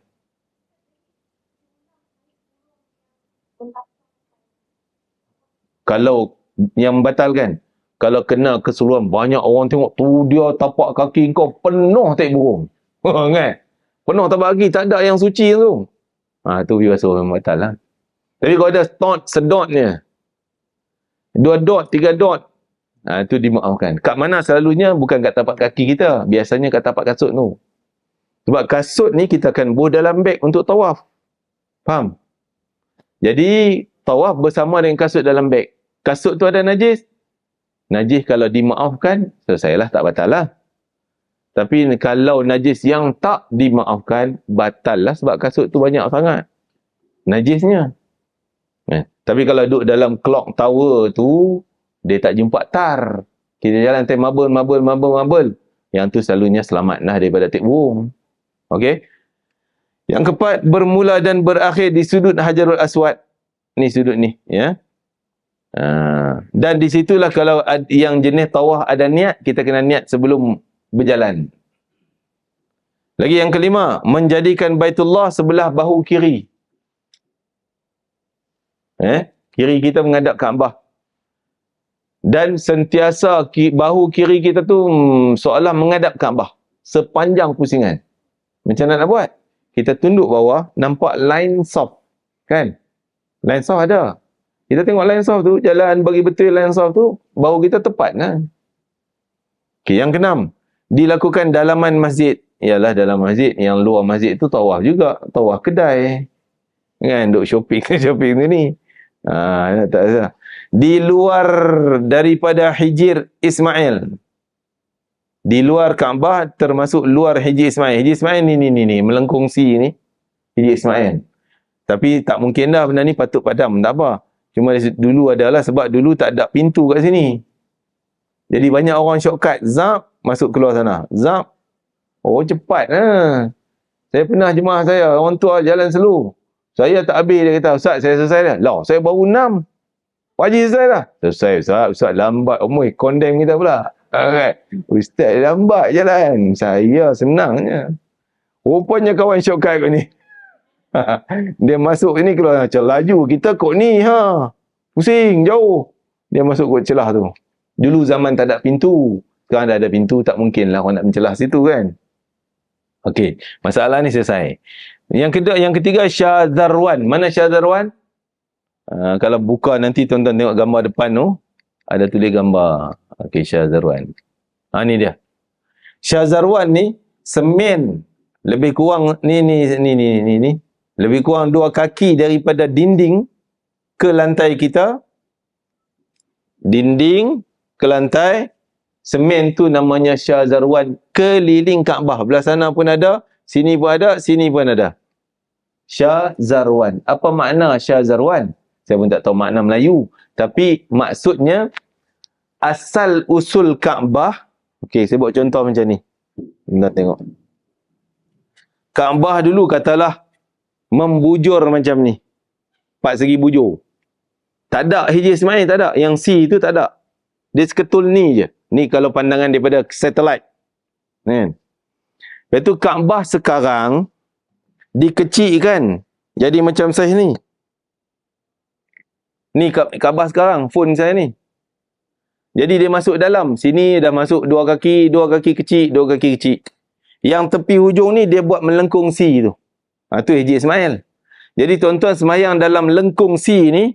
Kalau yang membatalkan, kalau kena keseluruhan, banyak orang tengok tu dia tapak kaki kau penuh taik burung. Kan? Penuh tapak kaki, tak ada yang suci tu. Tu biasa membatal lah. Tapi kalau ada sedotnya, 2 dot, 3 dot, itu dimaafkan. Kat mana selalunya? Bukan kat tapak kaki kita. Biasanya kat tapak kasut tu. Sebab kasut ni kita akan bawa dalam beg untuk tawaf. Faham? Jadi, tawaf bersama dengan kasut dalam beg. Kasut tu ada najis? Najis kalau dimaafkan, selesailah, tak batal lah. Tapi kalau najis yang tak dimaafkan, batal lah sebab kasut tu banyak sangat najisnya. Tapi kalau duduk dalam clock tower tu, dia tak jumpa tar. Kita jalan time mabel. Yang tu selalunya selamatlah daripada taik burung. Okey. Yang keempat, bermula dan berakhir di sudut Hajarul Aswad. Ni sudut ni, ya. Dan di situlah kalau yang jenis tawaf ada niat, kita kena niat sebelum berjalan. Lagi yang kelima, menjadikan Baitullah sebelah bahu kiri. Kiri kita menghadap Kaabah. Dan sentiasa bahu kiri kita tu seolah menghadap Kaabah sepanjang pusingan. Macam mana nak buat? Kita tunduk bawah, nampak line soft. Kan? Line soft ada. Kita tengok line soft tu, jalan bagi betul line soft tu, bahu kita tepat kan? Okay, yang keenam, dilakukan dalaman masjid. Ialah dalam masjid, yang luar masjid tu tawaf juga. Tawaf kedai. Kan? Duk shopping tu ni. Tak ada. Di luar daripada Hijir Ismail. Di luar Kaabah termasuk luar Hijir Ismail. Hijir Ismail ni melengkungsi ni. Hijir Ismail. Tapi tak mungkin dah benda ni patut padam. Tak apa. Cuma dulu adalah sebab dulu tak ada pintu kat sini. Jadi banyak orang shortcut. Zap, masuk keluar sana. Zap. Oh cepat. Saya pernah jemaah saya. Orang tua jalan slow. Saya tak habis, dia kata, Ustaz, saya selesai dah. Lah, saya baru 6. Wajib selesai dah. Selesai, Ustaz. Ustaz lambat. Omoi, condemn kita pula. Ustaz lambat jalan. Saya senangnya. Rupanya kawan shortcut kot ni. Dia masuk ni keluar macam laju. Kita kok ni, pusing, jauh. Dia masuk kot celah tu. Dulu zaman tak ada pintu. Sekarang dah ada pintu, tak mungkin lah orang nak mencelah situ kan. Okey, masalah ni selesai. Yang ketiga, Syazarwan. Mana Syazarwan? Kalau buka nanti tuan-tuan tengok gambar depan tu, ada tulis gambar. Okey, Syazarwan. Ni dia. Syazarwan ni semen lebih kurang ni. Lebih kurang 2 kaki daripada dinding ke lantai kita. Dinding ke lantai. Semen tu namanya Syazarwan. Keliling Kaabah. Belah sana pun ada. Sini pun ada. Sini pun ada. Syazarwan. Apa makna Syazarwan? Saya pun tak tahu makna Melayu. Tapi maksudnya asal usul Kaabah. Okey, saya buat contoh macam ni. Kita tengok. Kaabah dulu katalah membujur macam ni. 4 segi bujur. Tak ada Hijir Ismail, tak ada. Yang C tu tak ada. Dia seketul ni je. Ni kalau pandangan daripada satelit. Kan? Lepas tu Kaabah sekarang dikecilkan. Jadi macam saiz ni. Ni Kaabah sekarang, phone saya ni. Jadi dia masuk dalam. Sini dah masuk dua kaki kecil, dua kaki kecil. Yang tepi hujung ni dia buat melengkung C tu. Tu Haji Ismail. Jadi tuan-tuan semayang dalam lengkung C ni.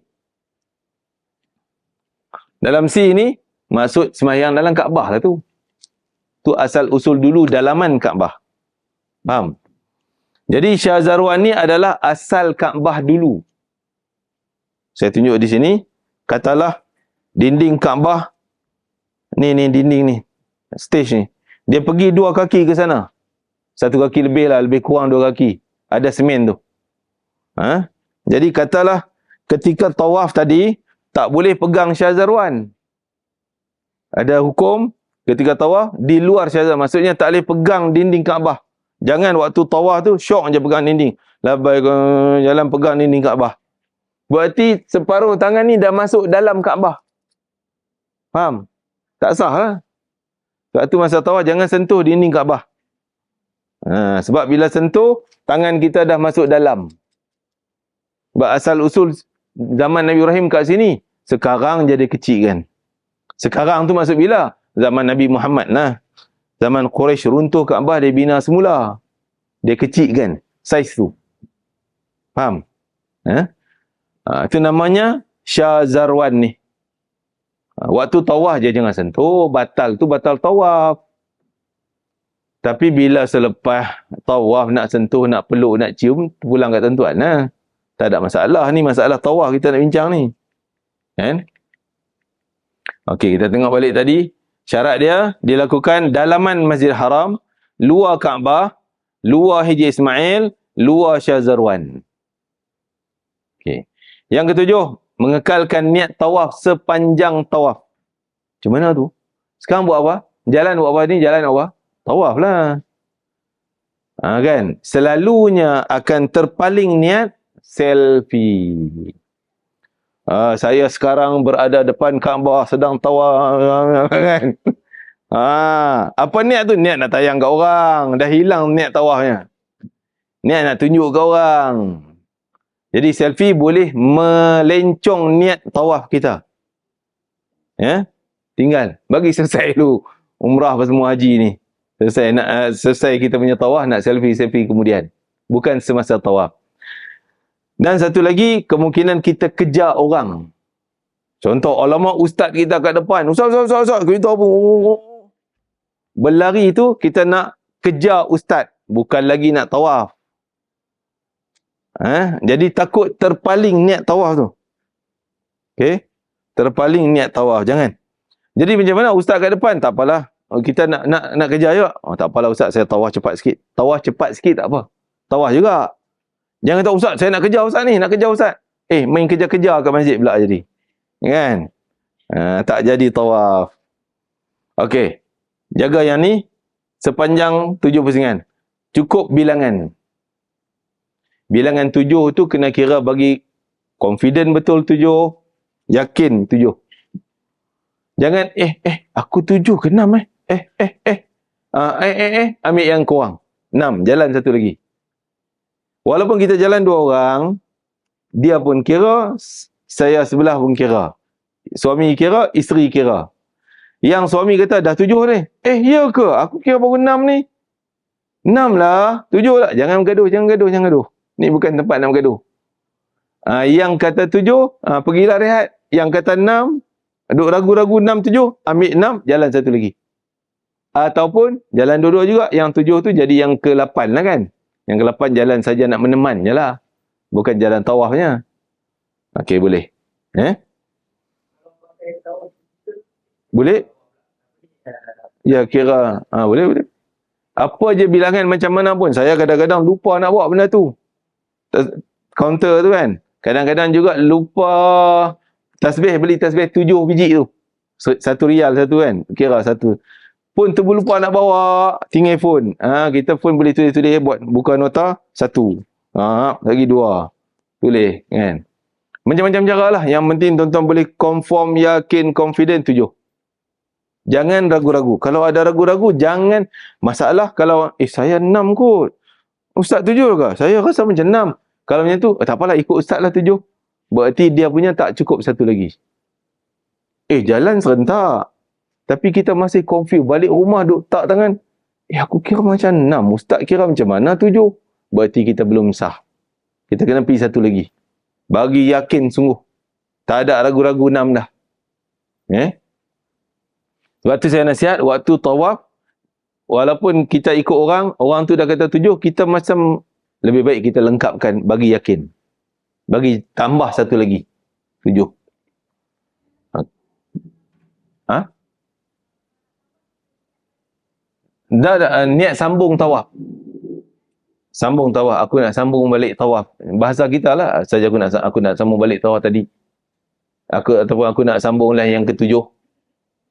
Dalam C ni, maksud semayang dalam Kaabah lah tu. Tu asal usul dulu dalaman Kaabah. Faham? Jadi Shah Zarwan ni adalah asal Kaabah dulu. Saya tunjuk di sini. Katalah dinding Kaabah. Ni dinding ni. Stage ni. Dia pergi dua kaki ke sana. Satu kaki lebih lah. Lebih kurang dua kaki. Ada semen tu. Jadi katalah ketika tawaf tadi, tak boleh pegang Shah Zarwan. Ada hukum ketika tawaf di luar Shah Zarwan. Maksudnya tak boleh pegang dinding Kaabah. Jangan waktu tawaf tu syok je pegang dinding. Labai jalan pegang dinding Kaabah. Berarti separuh tangan ni dah masuk dalam Kaabah. Faham? Tak sah lah. Sebab tu masa tawaf jangan sentuh dinding Kaabah. Sebab bila sentuh, tangan kita dah masuk dalam. Sebab asal usul zaman Nabi Ibrahim kat sini, sekarang jadi kecil kan. Sekarang tu maksud bila? Zaman Nabi Muhammad lah. Zaman Quraisy runtuh Kaabah, dia bina semula. Dia kecil kan, saiz tu. Faham? Itu namanya Shah Zarwan ni. Waktu tawaf je jangan sentuh, batal tu batal tawaf. Tapi bila selepas tawaf nak sentuh, nak peluk, nak cium, pulang kat tuan-tuan lah. Tak ada masalah ni, masalah tawaf kita nak bincang ni. Kan? Okey, kita tengok balik tadi. Syarat dia dilakukan dalaman Masjid Haram, luar Kaabah, luar Haji Ismail, luar Shah Zarwan. Okey. Yang ketujuh, mengekalkan niat tawaf sepanjang tawaf. Macam mana tu? Sekarang buat apa? Jalan buat apa ni? Jalan apa? Tawaf lah. Kan? Selalunya akan terpaling niat selfie. Saya sekarang berada depan Kaabah sedang tawaf. Kan? Apa niat tu? Niat nak tayang kat orang. Dah hilang niat tawafnya. Niat nak tunjuk kat orang. Jadi selfie boleh melencong niat tawaf kita. Ya? Tinggal. Bagi selesai dulu umrah apa semua haji ni. Selesai kita punya tawaf, nak selfie kemudian. Bukan semasa tawaf. Dan satu lagi, kemungkinan kita kejar orang. Contoh, alamak ustaz kita kat depan. Ustaz. Kita apa? Berlari tu, kita nak kejar ustaz. Bukan lagi nak tawaf. Jadi takut terpaling niat tawaf tu. Okey? Terpaling niat tawaf. Jangan. Jadi macam mana ustaz kat depan? Tak apalah. Kita nak kejar juga. Tak apalah ustaz, saya tawaf cepat sikit. Tawaf cepat sikit tak apa. Tawaf juga. Jangan tahu ustaz, saya nak kejar ustaz ni, nak kejar ustaz. Main kejar-kejar kat masjid pula jadi. Kan? Tak jadi tawaf. Okey. Jaga yang ni sepanjang 7 pusingan. Cukup bilangan. Bilangan 7 tu kena kira bagi confident betul 7, yakin 7. Jangan aku 7 ke 6 ambil yang kurang. 6, jalan satu lagi. Walaupun kita jalan 2 orang, dia pun kira, saya sebelah pun kira. Suami kira, isteri kira. Yang suami kata dah 7 ni. Ya ke? Aku kira baru 6 ni. 6 lah, 7 lah. Jangan gaduh. Ni bukan tempat nak bergaduh. Yang kata 7, pergilah rehat. Yang kata 6, duk ragu-ragu 6, 7, ambil 6, jalan satu lagi. Ataupun jalan dua-dua juga. Yang 7 tu jadi yang ke-8 lah kan. Yang ke-8 jalan saja nak meneman je lah. Bukan jalan tawafnya. Okey, boleh. Boleh? Ya, kira. Boleh. Apa je bilangan macam mana pun. Saya kadang-kadang lupa nak buat benda tu. Counter tu kan. Kadang-kadang juga lupa tasbih. Beli tasbih 7 biji tu. RM1 satu kan. Kira satu. Pun terlupa nak bawa, tinggal phone. Kita phone boleh tulis-tulis buat buka nota 1. Lagi 2. Tulis kan. Macam-macam cara lah. Yang penting tuan-tuan boleh confirm, yakin, confident 7. Jangan ragu-ragu. Kalau ada ragu-ragu, jangan. Masalah kalau, saya 6 kot. Ustaz 7 ke? Saya rasa macam 6. Kalau macam tu, tak apalah, ikut ustaz lah 7. berarti dia punya tak cukup satu lagi. Jalan serentak. Tapi kita masih confused. Balik rumah duk tak tangan. Aku kira macam 6. Ustaz kira macam mana 7? Berarti kita belum sah. Kita kena pergi satu lagi. Bagi yakin sungguh. Tak ada ragu-ragu 6 dah. Sebab tu saya nasihat, waktu tawaf, walaupun kita ikut orang tu dah kata 7, kita macam lebih baik kita lengkapkan bagi yakin. Bagi tambah satu lagi. 7. Niat sambung tawaf. Sambung tawaf. Aku nak sambung balik tawaf. Bahasa kita lah. Saja aku nak sambung balik tawaf tadi. Ataupun aku nak sambung lah yang ke-7.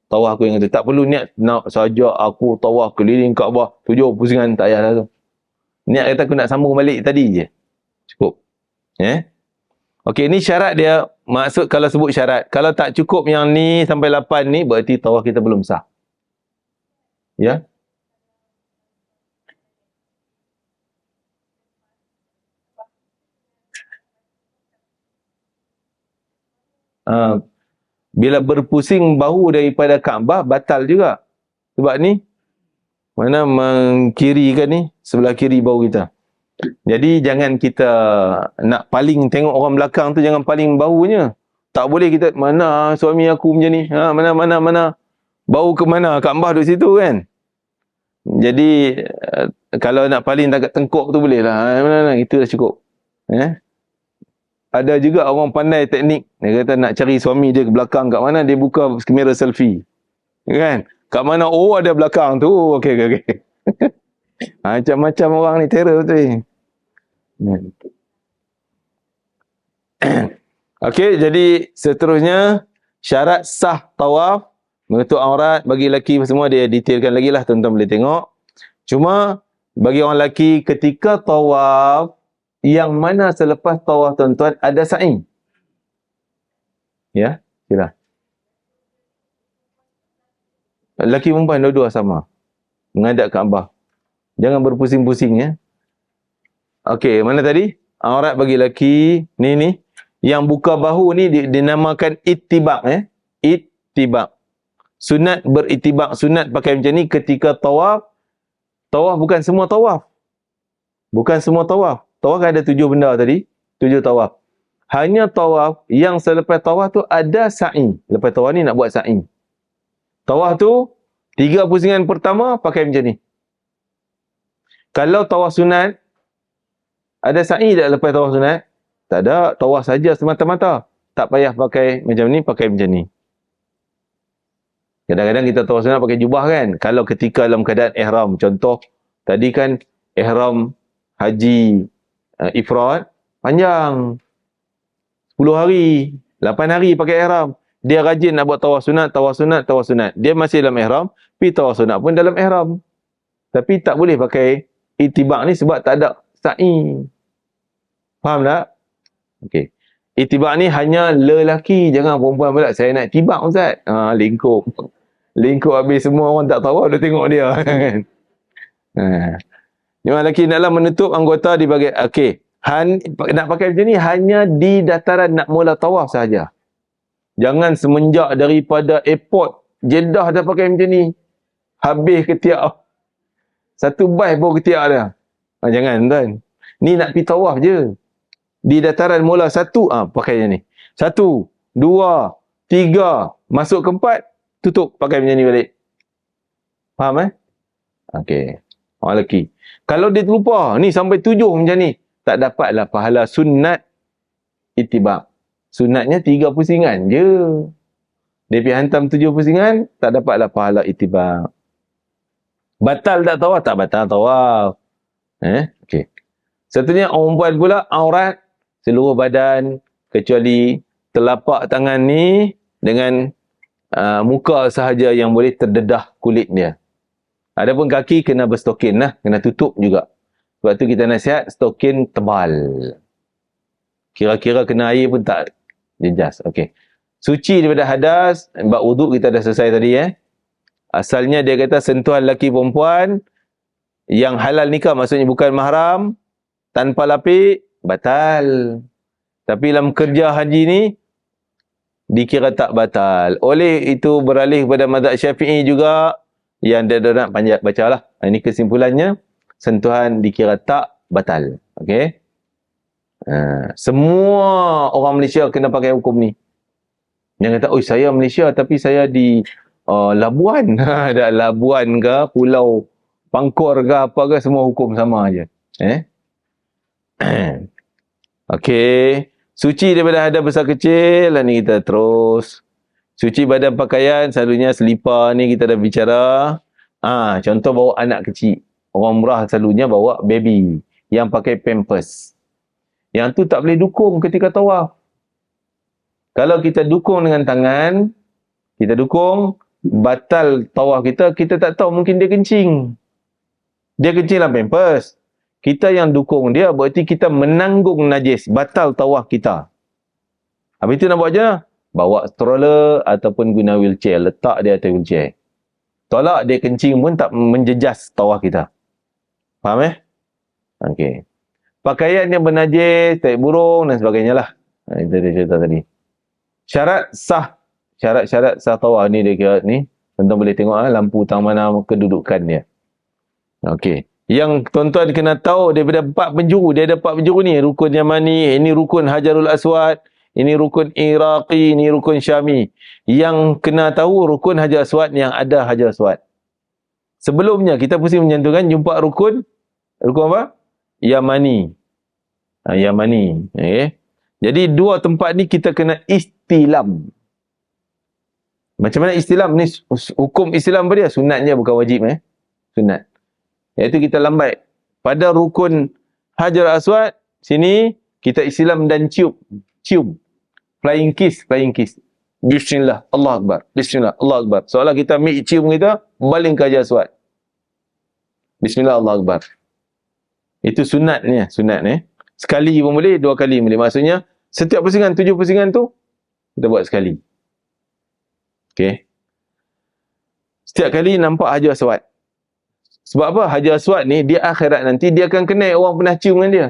Tawaf aku yang ke-7. Tak perlu niat nak saja aku tawaf keliling Kaabah 7 pusingan, tak payahlah tu. Niat kata aku nak sambung balik tadi je. Cukup. Okey, ni syarat dia. Maksud kalau sebut syarat. Kalau tak cukup yang ni sampai 8 ni, berarti tawaf kita belum sah. Ya. Bila berpusing bahu daripada Kaabah, batal juga. Sebab ni, mana kiri kan ni, sebelah kiri bahu kita. Jadi jangan kita nak paling tengok orang belakang tu, jangan paling bahunya. Tak boleh kita, mana suami aku macam ni, mana. Bahu ke mana, Kaabah duduk situ kan. Jadi, kalau nak paling dekat tengkuk tu boleh lah. Mana, itu dah cukup. Ada juga orang pandai teknik. Dia kata nak cari suami dia ke belakang kat mana, dia buka kamera selfie. Kan? Kat mana, ada belakang tu. Okey. Macam-macam orang ni, terror tu. Okey, jadi seterusnya, syarat sah tawaf, menutup aurat, bagi lelaki semua dia detailkan lagi lah, tuan-tuan boleh tengok. Cuma, bagi orang lelaki, ketika tawaf, yang mana selepas tawaf tuan-tuan ada sa'i. Ya, sila. Lelaki perempuan dua-dua sama. Menghadap Kaabah. Jangan berpusing-pusing ya. Okey, mana tadi? Aurat bagi lelaki, ni. Yang buka bahu ni dinamakan ittibaq Ittibaq. Sunat beritibaq, sunat pakai macam ni ketika tawaf. Tawaf bukan semua tawaf. Bukan semua tawaf. Tawaf kan ada 7 benda tadi. 7 tawaf. Hanya tawaf yang selepas tawaf tu ada sa'i. Lepas tawaf ni nak buat sa'i. Tawaf tu 3 pusingan pertama pakai macam ni. Kalau tawaf sunat, ada sa'i tak lepas tawaf sunat? Tak ada. Tawaf saja semata-mata. Tak payah pakai macam ni, pakai macam ni. Kadang-kadang kita tawaf sunat pakai jubah kan. Kalau ketika dalam keadaan ihram. Contoh, tadi kan ihram haji ifrad panjang 10 hari 8 hari pakai ihram. Dia rajin nak buat tawaf sunat. Dia masih dalam ihram, pergi tawaf sunat pun dalam ihram. Tapi tak boleh pakai itibaq ni sebab tak ada sa'i. Faham tak? Okey. Itibaq ni hanya lelaki, jangan perempuan pula. Saya nak itibaq Ustaz. Lingkup habis semua orang tak tahu dah tengok dia kan. Memang lelaki naklah menutup anggota di bahagian. Okey. Nak pakai macam ni hanya di dataran nak mula tawaf sahaja. Jangan semenjak daripada airport Jeddah dah pakai macam ni. Habis ketiak. Satu bas baru ketiak dah. Jangan tuan. Ni nak pergi tawaf je. Di dataran mula 1, pakai macam ni. 1, 2, 3, masuk ke 4, tutup pakai macam ni balik. Faham Okey. Orang lelaki. Kalau dia terlupa, ni sampai 7 macam ni, tak dapatlah pahala sunat itibaq. Sunatnya 3 pusingan je. Dia pergi hantam 7 pusingan, tak dapatlah pahala itibaq. Batal tak tawaf? Tak batal tawaf. Okey. Satunya orang perempuan pula, aurat seluruh badan, kecuali telapak tangan ni dengan muka sahaja yang boleh terdedah kulit dia. Adapun kaki kena berstokin lah, kena tutup juga. Sebab tu kita nasihat stokin tebal. Kira-kira kena air pun tak jejas. Okey. Suci daripada hadas, bab wuduk kita dah selesai tadi Asalnya dia kata sentuhan lelaki perempuan yang halal nikah, maksudnya bukan mahram, tanpa lapik, batal. Tapi dalam kerja haji ni, dikira tak batal. Oleh itu beralih kepada mazhab Syafi'i juga, yang dia nak panjat bacalah. Ini kesimpulannya, sentuhan dikira tak batal. Okey. Semua orang Malaysia kena pakai hukum ni. Yang kata, oh saya Malaysia tapi saya di Labuan. Ada Labuan ke, Pulau Pangkor ke, apa ke, semua hukum sama aja. Okey. Suci daripada hadas besar kecil, ni kita terus. Suci badan pakaian, selalunya selipar ni kita dah bicara. Contoh bawa anak kecil. Orang murah selalunya bawa baby yang pakai pampers. Yang tu tak boleh dukung ketika tawaf. Kalau kita dukung dengan tangan, kita dukung, batal tawaf kita, kita tak tahu, mungkin dia kencing. Dia kencing dalam pampers. Kita yang dukung dia, berarti kita menanggung najis, batal tawaf kita. Habis itu nak buat je, bawa stroller ataupun guna wheelchair, letak dia atas wheelchair. Tolak dia kencing pun tak menjejas tawaf kita. Faham Okey. Pakaian yang bernajis, taik burung dan sebagainya lah. Itu dia cerita tadi. Syarat-syarat sah tawaf ni dia kira ni. Tuan-tuan boleh tengok lampu tang mana kedudukan dia. Okey. Yang tuan-tuan kena tahu daripada 4 penjuru, dia ada 4 penjuru ni, rukun Yamani, ini rukun Hajarul Aswad, ini rukun Iraqi, ini rukun Syami. Yang kena tahu rukun Hajar Aswad yang ada Hajar Aswad. Sebelumnya kita pusing menyentuhkan, jumpa rukun apa? Yamani. Yamani. Okay. Jadi 2 tempat ni kita kena istilam. Macam mana istilam ni? Hukum Islam apa dia? Sunatnya bukan wajib. Sunat. Iaitu kita lambat. Pada rukun Hajar Aswad, sini kita istilam dan cium. Flying kiss. Bismillah, Allah Akbar. Bismillah, Allah Akbar. Seolah kita ambil cium kita, baling ke Hajar Aswad. Bismillah, Allah Akbar. Itu sunat ni. Sekali pun boleh, 2 kali boleh. Maksudnya, setiap pusingan, 7 pusingan tu, kita buat sekali. Okey. Setiap kali nampak Hajar Aswad. Sebab apa? Hajar Aswad ni, dia akhirat nanti, dia akan kenal orang pernah cium dengan dia.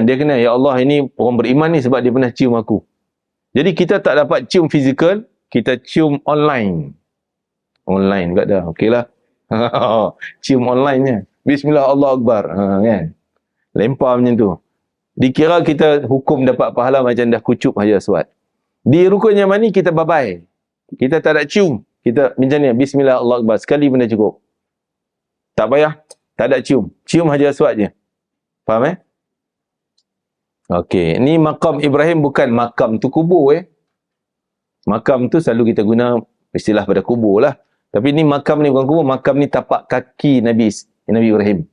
Dia kenal, ya Allah, ini orang beriman ni sebab dia pernah cium aku. Jadi kita tak dapat cium fizikal, kita cium online. Online juga dah, okey lah. Cium online nya. Bismillah, Allah Akbar. Kan? Lempar macam tu. Dikira kita hukum dapat pahala macam dah kucup Hajar Aswad. Di rukun yang mana kita babai. Kita tak ada cium. Kita macam ni, Bismillah, Allah Akbar. Sekali benda cukup. Tak payah. Tak ada cium. Cium Hajar Aswad je. Faham Okey. Ni makam Ibrahim, bukan makam tu kubur Makam tu selalu kita guna istilah pada kubur lah. Tapi ni makam ni bukan kubur. Makam ni tapak kaki Nabi Ibrahim.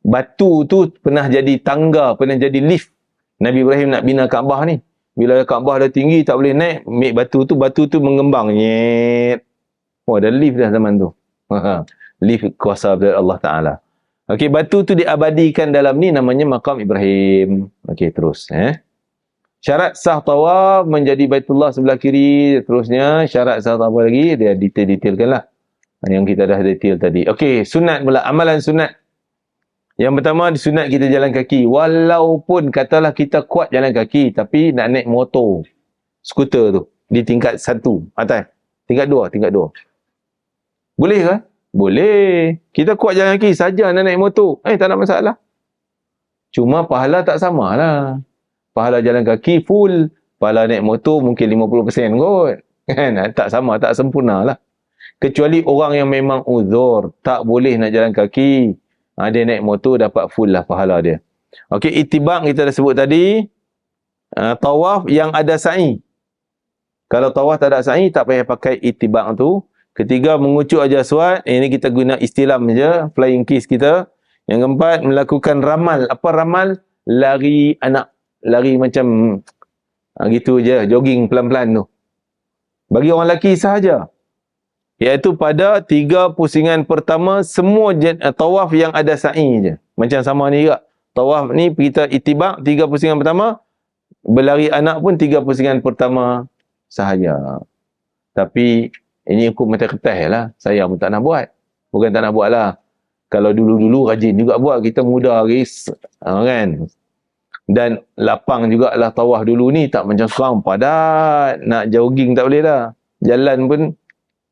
Batu tu pernah jadi tangga, pernah jadi lift. Nabi Ibrahim nak bina Kaabah ni. Bila Kaabah dah tinggi, tak boleh naik, ambil batu tu mengembang. Nyet. Ada lift dah zaman tu. Lift kuasa dari Allah Ta'ala. Okey, batu tu diabadikan dalam ni, namanya makam Ibrahim. Okey, terus. Syarat sah tawaf menjadi Baitullah sebelah kiri. Terusnya, syarat sah tawaf lagi, dia detail-detailkan lah. Yang kita dah detail tadi. Okey, sunat pula. Amalan sunat. Yang pertama, disunat kita jalan kaki. Walaupun katalah kita kuat jalan kaki, tapi nak naik motor, skuter tu, di tingkat 1, atas. Tingkat 2. Boleh ke? Boleh. Kita kuat jalan kaki saja nak naik motor. Tak ada masalah. Cuma pahala tak sama lah. Pahala jalan kaki full. Pahala naik motor mungkin 50% kot. Kan? Tak sama, tak sempurna lah. Kecuali orang yang memang uzur, tak boleh nak jalan kaki. Dia naik motor dapat full lah pahala dia. Okey, itibak kita dah sebut tadi. Tawaf yang ada sa'i. Kalau tawaf tak ada sa'i, tak payah pakai itibak tu. Ketiga, mengucuk Hajar Aswad. Ini kita guna istilam je, flying kiss kita. Yang keempat, melakukan ramal. Apa ramal? Lari anak. Lari macam gitu je, jogging pelan-pelan tu. Bagi orang lelaki sahaja. Iaitu pada 3 pusingan pertama, semua tawaf yang ada sa'i je. Macam sama ni juga. Tawaf ni kita itibak 3 pusingan pertama, berlari anak pun 3 pusingan pertama sahaja. Tapi ini hukum mata kertas lah. Saya pun tak nak buat. Bukan tak nak buat lah. Kalau dulu-dulu rajin juga buat, kita muda lagi. Kan? Dan lapang jugalah tawaf dulu ni, tak macam sekarang padat, nak jogging tak boleh dah. Jalan pun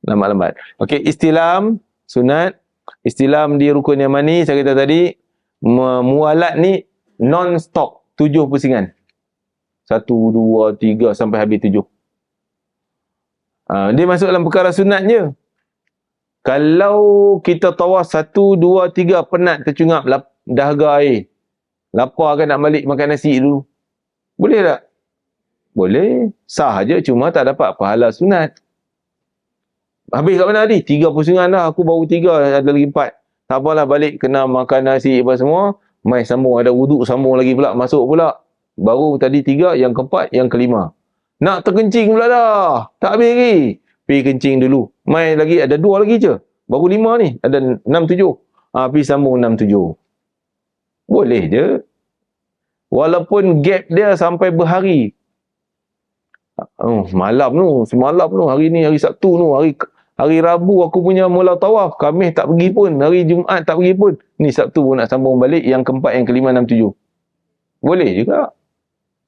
lambat-lambat. Okey, istilam sunat. Istilam di rukun yamani saya kata tadi, mualat ni non-stop, 7 pusingan. 1, 2, 3 sampai habis 7. Dia masuk dalam perkara sunat je. Kalau kita tawaf 1, 2, 3 penat tercungap dahaga air, lapar kan nak balik makan nasi dulu, boleh tak? Boleh, sah je, cuma tak dapat pahala sunat. Habis kat mana tadi? 3 pusingan dah, aku baru 3, ada lagi 4. Tak apalah, balik kena makan nasi apa semua, mai sambung, ada wuduk sambung lagi pula, masuk pula. Baru tadi 3, yang keempat, yang kelima. Nak terkencing pula dah, tak habis lagi. Pergi kencing dulu, mai lagi ada 2 lagi je. Baru 5 ni, ada 6, 7. Pergi sambung 6, 7. Boleh je. Walaupun gap dia sampai berhari. Malam tu, semalam tu, hari ni, hari Sabtu tu, hari Rabu aku punya mula tawaf, Khamis tak pergi pun, hari Jumaat tak pergi pun. Ni Sabtu pun nak sambung balik, yang keempat, yang kelima, 6, 7. Boleh juga.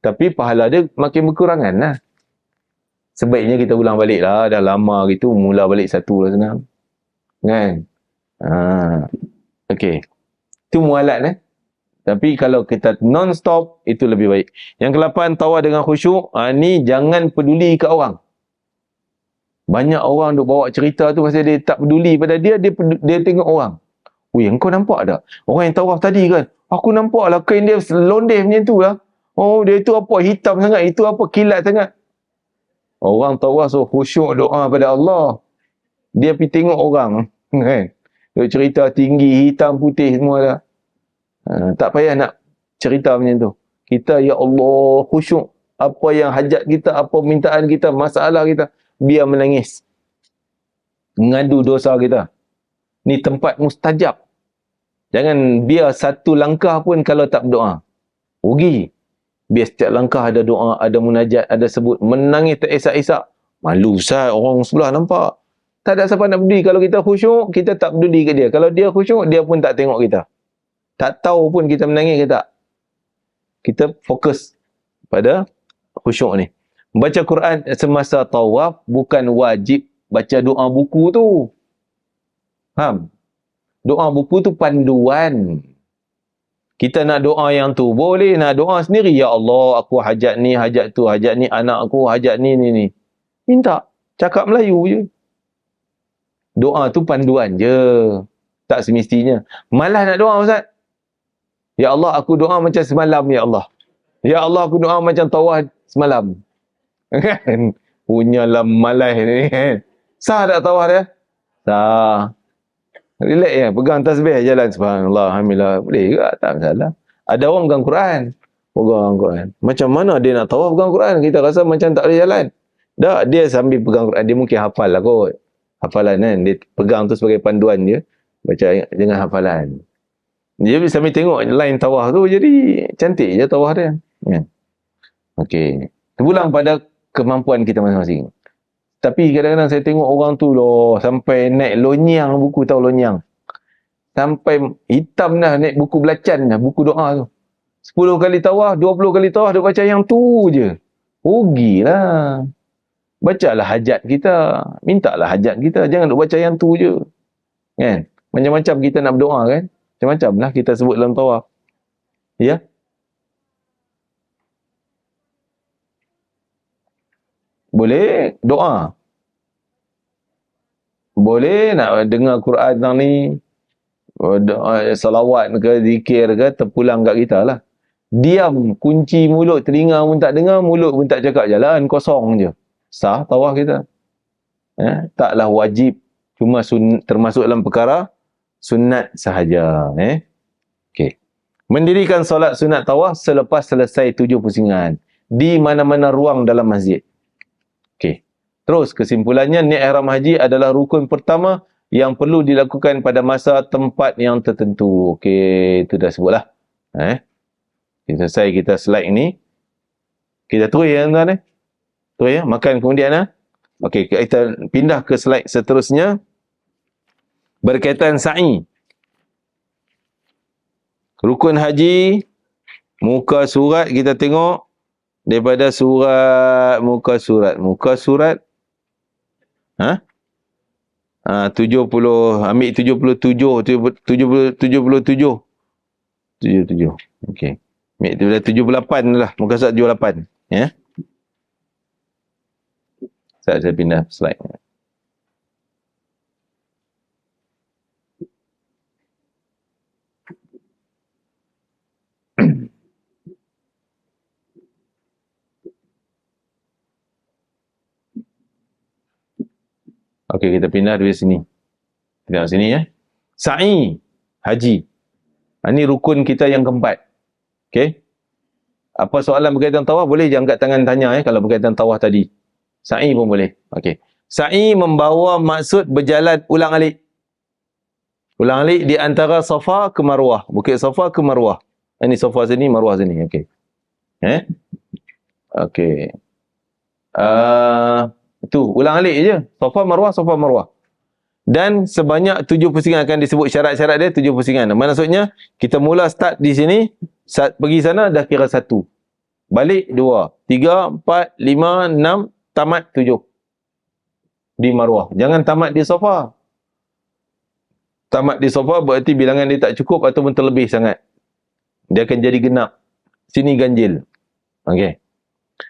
Tapi pahala dia makin berkurangan lah. Sebaiknya kita ulang balik lah, dah lama gitu, mula balik satu lah senang. Kan? Okey. Itu mualat Tapi kalau kita non-stop, itu lebih baik. Yang ke-8, tawaf dengan khusyuk. Ni jangan peduli kat orang. Banyak orang duk bawa cerita tu pasal dia tak peduli pada dia, dia tengok orang. Weh, engkau nampak tak? Orang yang tawaf tadi kan, aku nampak lah kain dia londeh macam tu lah. Oh, dia tu apa, hitam sangat, itu apa, kilat sangat. Orang tawaf so khusyuk doa pada Allah. Dia pergi tengok orang. Kan? Duk cerita tinggi, hitam, putih semua dah. Tak payah nak cerita macam tu. Kita, ya Allah, khusyuk. Apa yang hajat kita, apa permintaan kita, masalah kita, biar menangis. Mengadu dosa kita. Ni tempat mustajab. Jangan biar satu langkah pun kalau tak berdoa. Rugi. Biar setiap langkah ada doa, ada munajat, ada sebut. Menangis tak esak-esak. Malu Ustaz, orang sebelah nampak. Tak ada siapa nak peduli. Kalau kita khusyuk, kita tak peduli ke dia. Kalau dia khusyuk, dia pun tak tengok kita. Tak tahu pun kita menangis ke tak. Kita fokus pada khusyuk ni. Baca Quran semasa tawaf bukan wajib baca doa buku tu. Faham? Doa buku tu panduan. Kita nak doa yang tu boleh, nak doa sendiri. Ya Allah, aku hajat ni, hajat tu, hajat ni, anak aku, hajat ni. Minta. Cakap Melayu je. Doa tu panduan je. Tak semestinya. Malah nak doa Ustaz. Ya Allah, aku doa macam semalam, Ya Allah. Ya Allah, aku doa macam tawaf semalam. Kan? Punyalah malas ni kan. Sah tak tawaf dia? Sah. Relax ya, pegang tasbih jalan. Subhanallah, alhamdulillah. Boleh juga, tak masalah. Ada orang pegang Quran. Pegang Quran. Macam mana dia nak tawaf pegang Quran? Kita rasa macam tak boleh jalan. Tak, dia sambil pegang Quran. Dia mungkin hafal lah kot. Hafalan kan. Dia pegang tu sebagai panduan dia. Baca dengan hafalan. Dia sambil tengok line tawaf tu, jadi cantik je tawaf dia. Ya. Okey. Terpulang pada kemampuan kita masing-masing. Tapi kadang-kadang saya tengok orang tu loh, sampai naik lonyang buku, tahu lonyang. Sampai hitam dah naik buku belacan dah, buku doa tu. 10 kali tawaf, 20 kali tawaf, dia baca yang tu je. Rugilah. Bacalah hajat kita. Mintalah hajat kita. Jangan duk baca yang tu je. Kan? Macam-macam kita nak berdoa kan? Macam-macam lah kita sebut dalam tawaf. Ya? Boleh doa. Boleh nak dengar Quran tentang ni. Salawat ke, zikir ke, terpulang kat kita lah. Diam, kunci mulut, telinga pun tak dengar, mulut pun tak cakap, jalan kosong je. Sah tawaf kita. Taklah wajib. Cuma termasuk dalam perkara sunat sahaja. Okey. Mendirikan solat sunat tawaf selepas selesai 7 pusingan. Di mana-mana ruang dalam masjid. Okey. Terus kesimpulannya, niat ihram haji adalah rukun pertama yang perlu dilakukan pada masa tempat yang tertentu. Okey, itu dah sebutlah. Kita selesai kita slide ni. Kita terus ya tuan-tuan. Terus ya, makan kemudian Okey, kita pindah ke slide seterusnya. Berkaitan sa'i. Rukun haji Muka surat kita tengok daripada muka surat. Ha? 70, ambil 77. 77. Okey. Ambil 78 lah. Muka surat 78. Ya. Saya pindah slide. Okey, kita pindah dari sini. Tengok sini ya. Sa'i, haji. Ini rukun kita yang keempat. Okey. Apa soalan berkaitan tawaf, boleh je angkat tangan tanya kalau berkaitan tawaf tadi. Sa'i pun boleh. Okey. Sa'i membawa maksud berjalan ulang-alik. Ulang-alik di antara Safa ke Marwah. Bukit Safa ke Marwah. Ini Safa sini, Marwah sini. Okey. Okey. Itu ulang-alik je. Safa Marwah. Dan sebanyak 7 pusingan akan disebut syarat-syarat dia 7 pusingan. Maksudnya kita mula start di sini, pergi sana dah kira 1. Balik 2, 3, 4, 5, 6, tamat 7. Di Marwah. Jangan tamat di Safa. Tamat di Safa berarti bilangan dia tak cukup ataupun terlebih sangat. Dia akan jadi genap. Sini ganjil. Okey.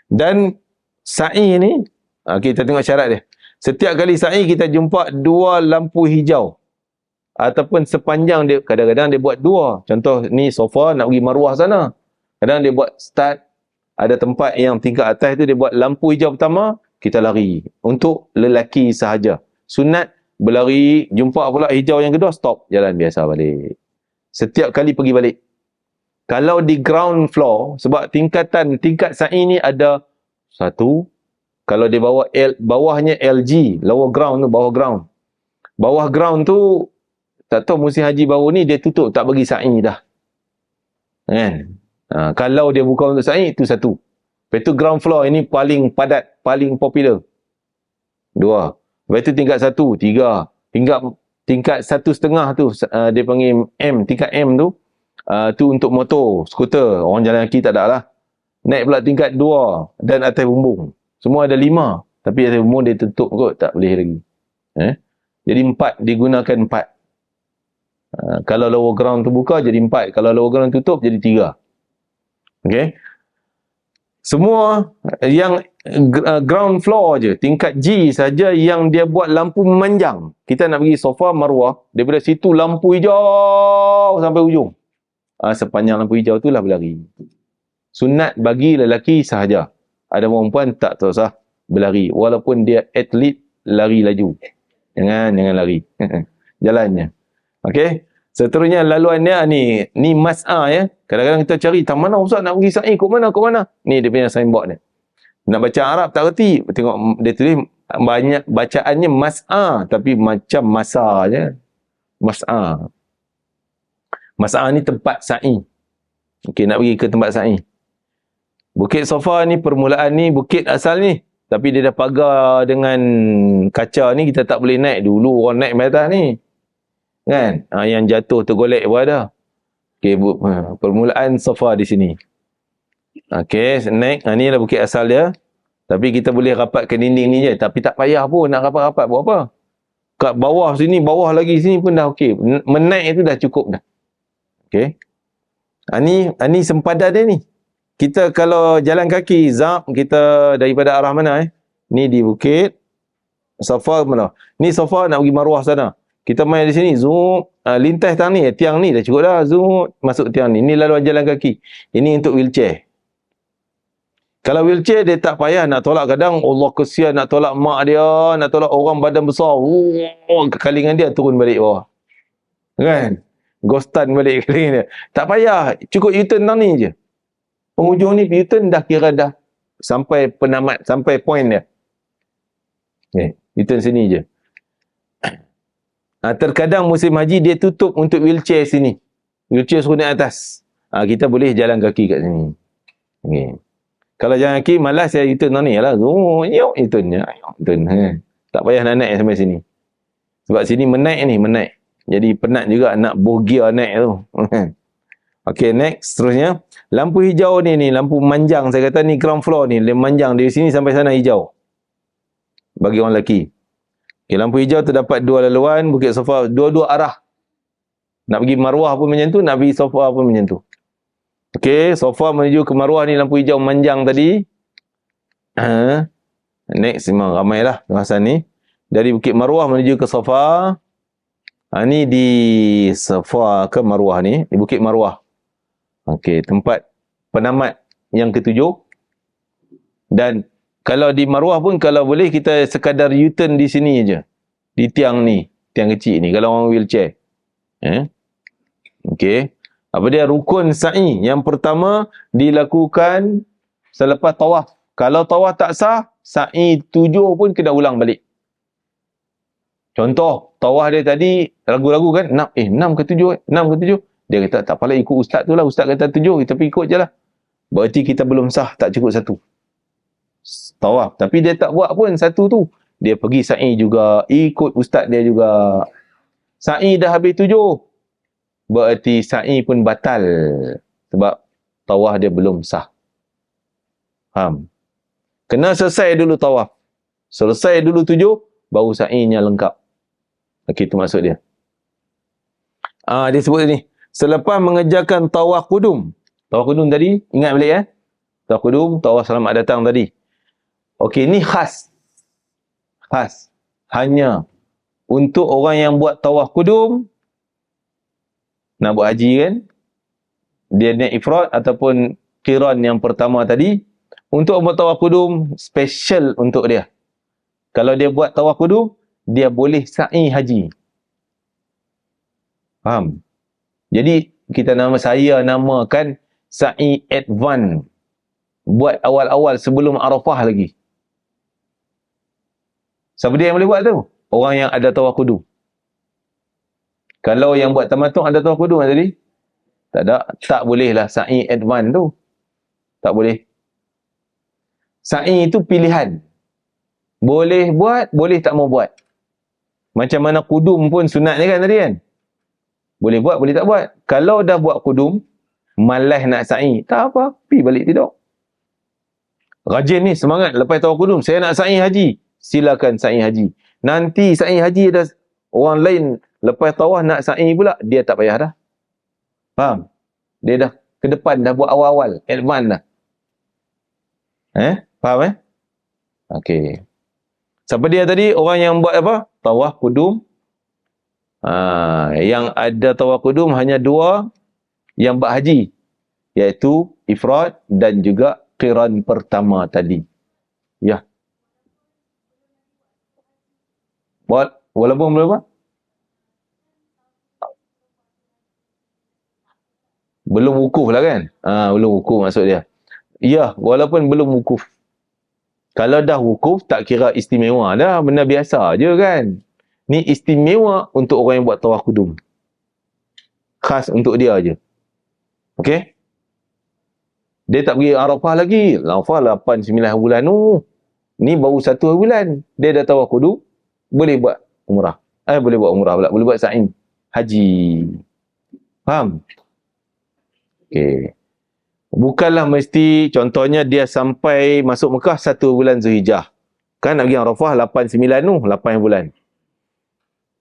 Dan sa'i ni, kita tengok syarat dia. Setiap kali sa'i kita jumpa 2 lampu hijau. Ataupun sepanjang dia, kadang-kadang dia buat 2. Contoh ni Safa nak pergi Marwah sana. Kadang dia buat start, ada tempat yang tingkat atas tu dia buat lampu hijau pertama, kita lari. Untuk lelaki sahaja. Sunat, berlari, jumpa pula hijau yang kedua, stop. Jalan biasa balik. Setiap kali pergi balik. Kalau di ground floor, sebab tingkat sa'i ni ada 1. Kalau dia bawa bawahnya LG, lower ground tu, bawah ground. Bawah ground tu, tak tahu musim haji baru ni, dia tutup, tak bagi sa'i dah. Kan? Kalau dia buka untuk sa'i, itu 1. Lepas tu ground floor ini paling padat, paling popular. 2. Lepas tu tingkat 1, 3. Tingkat 1,5 tu, dia panggil M, tingkat M tu, tu untuk motor, skuter. Orang jalan kaki tak ada lah. Naik pula tingkat 2 dan atas bumbung. Semua ada 5. Tapi atas bumbung dia tutup kot, tak boleh lagi. Jadi 4, digunakan 4. Kalau lower ground tu buka, jadi 4. Kalau lower ground tutup, jadi 3. Okey. Semua yang ground floor je, tingkat G saja yang dia buat lampu memanjang. Kita nak pergi Safa Marwah, daripada situ lampu hijau sampai ujung. Sepanjang lampu hijau tu lah berlari. Sunat bagi lelaki sahaja. Ada perempuan tak usah berlari. Walaupun dia atlet, lari laju. Jangan lari. Jalannya. Okey. Seterusnya laluan dia ni mas'a ya. Kadang-kadang kita cari tak mana ustaz nak pergi sa'i, kok mana. Ni dia punya signboard dia. Nak baca Arab tak reti. Tengok dia tulis banyak bacaannya mas'a tapi macam masa je. Mas'a. Mas'a ni tempat sa'i. Okey, nak pergi ke tempat sa'i. Bukit Safa ni permulaan ni bukit asal ni. Tapi dia dah pagar dengan kaca ni, kita tak boleh naik. Dulu orang naik atas ni. Kan? Yang jatuh tergolek pun ada. Okey, permulaan Safa di sini. Okey, naik. Ni lah bukit asal dia. Tapi kita boleh rapatkan dinding ni je. Tapi tak payah pun nak rapat-rapat buat apa. Kat bawah sini, bawah lagi sini pun dah okey. Menaik itu dah cukup dah. Okey. Ni sempadan dia ni. Kita kalau jalan kaki, kita daripada arah mana Ni di bukit Safa mana? Ni Safa nak pergi Marwah sana. Kita main di sini, zoom, lintas tiang ni dah cukup dah, zoom, masuk tiang ni. Ni laluan jalan kaki. Ini untuk wheelchair. Kalau wheelchair dia tak payah nak tolak, kadang Allah kesian nak tolak mak dia, nak tolak orang badan besar. Kekalingan dia turun balik bawah. Kan? Ghostan balik kekalingan dia. Tak payah, cukup U-turn tang ni je. Penghujung ni U-turn dah kira dah sampai penamat, sampai point dia. Okay, U-turn sini je. Terkadang musim haji dia tutup untuk wheelchair sini. Wheelchair suruh naik atas. Kita boleh jalan kaki kat sini. Okay. Kalau jalan kaki malas saya U-turn tang ni lah. U-turn je. Tak payah nak naik sampai sini. Sebab sini menaik ni, menaik. Jadi penat juga nak boh gear naik tu. Okey, next seterusnya. Lampu hijau ni lampu memanjang, saya kata ni ground floor ni, dia memanjang dari sini sampai sana hijau. Bagi orang lelaki. Okay, lampu hijau terdapat dua laluan, Bukit Sofa, dua-dua arah. Nak pergi Marwah pun macam tu, nak pergi Sofa pun macam tu. Okey, Sofa menuju ke Marwah ni lampu hijau memanjang tadi. Next memang ramailah kawasan ni. Dari Bukit Marwah menuju ke Sofa. Ni di Sofa ke Marwah ni, di Bukit Marwah. Okey, tempat penamat yang ketujuh. Dan kalau di Marwah pun, kalau boleh kita sekadar U-turn di sini aja. Di tiang ni, tiang kecil ni, kalau orang wheelchair. Okey. Apa dia? Rukun sa'i. Yang pertama dilakukan selepas tawaf. Kalau tawaf tak sah, sa'i 7 pun kena ulang balik. Contoh, tawaf dia tadi ragu-ragu kan, 6 ke 7? 6 ke 7? Dia kata, tak apalah ikut ustaz tu lah. Ustaz kata 7, kita pergi ikut je lah. Berarti kita belum sah, tak cukup satu tawaf. Tapi dia tak buat pun satu tu. Dia pergi sa'i juga, ikut ustaz dia juga. Sa'i dah habis 7. Berarti sa'i pun batal. Sebab tawaf dia belum sah. Faham? Kena selesai dulu tawaf. Selesai dulu 7, baru sa'inya lengkap. Okey, itu maksud dia. Dia sebut ni. Selepas mengerjakan tawaf kudum. Tawaf kudum tadi, ingat balik Tawaf kudum, tawaf selamat datang tadi. Okey, ni khas. Khas. Hanya untuk orang yang buat tawaf kudum, nak buat haji kan, dia naik ifrad ataupun qiran yang pertama tadi, untuk buat tawaf kudum, special untuk dia. Kalau dia buat tawaf kudum, dia boleh sa'i haji. Faham? Jadi, saya namakan sa'i advance. Buat awal-awal sebelum Arafah lagi. Siapa dia yang boleh buat tu? Orang yang ada tawaf kudum. Kalau yang buat tamattu' ada tawaf kudum tadi? Tak ada. Tak bolehlah sa'i advance tu. Tak boleh. Sa'i itu pilihan. Boleh buat, boleh tak mau buat. Macam mana kudum pun sunat ni kan tadi kan? Boleh buat, boleh tak buat. Kalau dah buat kudum, malas nak sa'i, tak apa, pergi balik tidur. Rajin ni, semangat. Lepas tawaf kudum, saya nak sa'i haji. Silakan sa'i haji. Nanti sa'i haji ada orang lain, lepas tawaf nak sa'i pula, dia tak payah dah. Faham? Dia dah ke depan, dah buat awal-awal, advance dah. Faham Okey. Siapa dia tadi? Orang yang buat apa? Tawaf kudum. Yang ada tawaf kudum hanya 2 yang buat haji, iaitu ifrad dan juga qiran pertama tadi. Ya. Walaupun belum apa? Belum wukuf lah kan? Belum wukuf maksud dia. Ya, walaupun belum wukuf. Kalau dah wukuf, tak kira istimewa dah. Benda biasa je kan? Ni istimewa untuk orang yang buat tawaf kudum. Khas untuk dia je. Okey? Dia tak pergi Arafah lagi. Arafah 8-9 bulan tu. Ni baru 1 bulan. Dia dah tawaf kudum. Boleh buat umrah. Boleh buat umrah pula. Boleh buat sa'i haji. Faham? Okey. Bukanlah mesti, contohnya dia sampai masuk Mekah 1 bulan Zulhijjah. Kan nak pergi Arafah 8-9 tu. 8 bulan.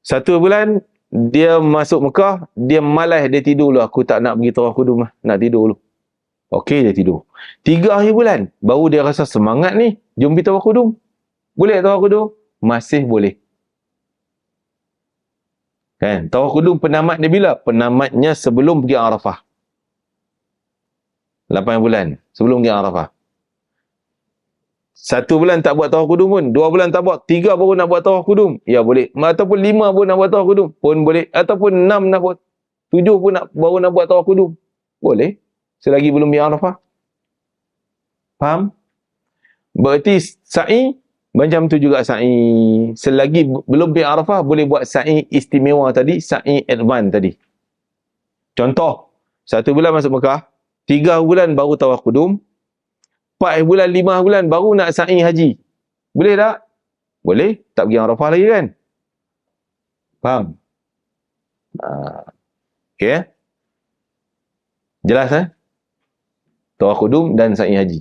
1 bulan, dia masuk Mekah, dia malas, dia tidur dulu. Aku tak nak pergi tawaf kudum lah. Nak tidur dulu. Okey, dia tidur. 3 hari bulan, baru dia rasa semangat ni. Jom pergi tawaf kudum. Boleh tawaf kudum? Masih boleh. Kan? Tawaf kudum penamat dia bila? Penamatnya sebelum pergi Arafah. 8 bulan sebelum pergi Arafah. 1 bulan tak buat tawaf kudum pun, 2 bulan tak buat, 3 baru nak buat tawaf kudum, ya boleh. Ataupun 5 pun nak buat tawaf kudum pun boleh. Ataupun 6 nak buat, 7 pun baru nak buat tawaf kudum, boleh. Selagi belum pergi Arafah. Faham? Berarti sa'i macam tu juga sa'i. Selagi belum pergi Arafah, boleh buat sa'i istimewa tadi, sa'i advance tadi. Contoh, 1 bulan masuk Mekah, 3 bulan baru tawaf kudum, 4 bulan, 5 bulan baru nak sa'i haji. Boleh tak? Boleh. Tak pergi Arafah lagi kan? Faham? Okey. Jelas tawaf kudum dan sa'i haji.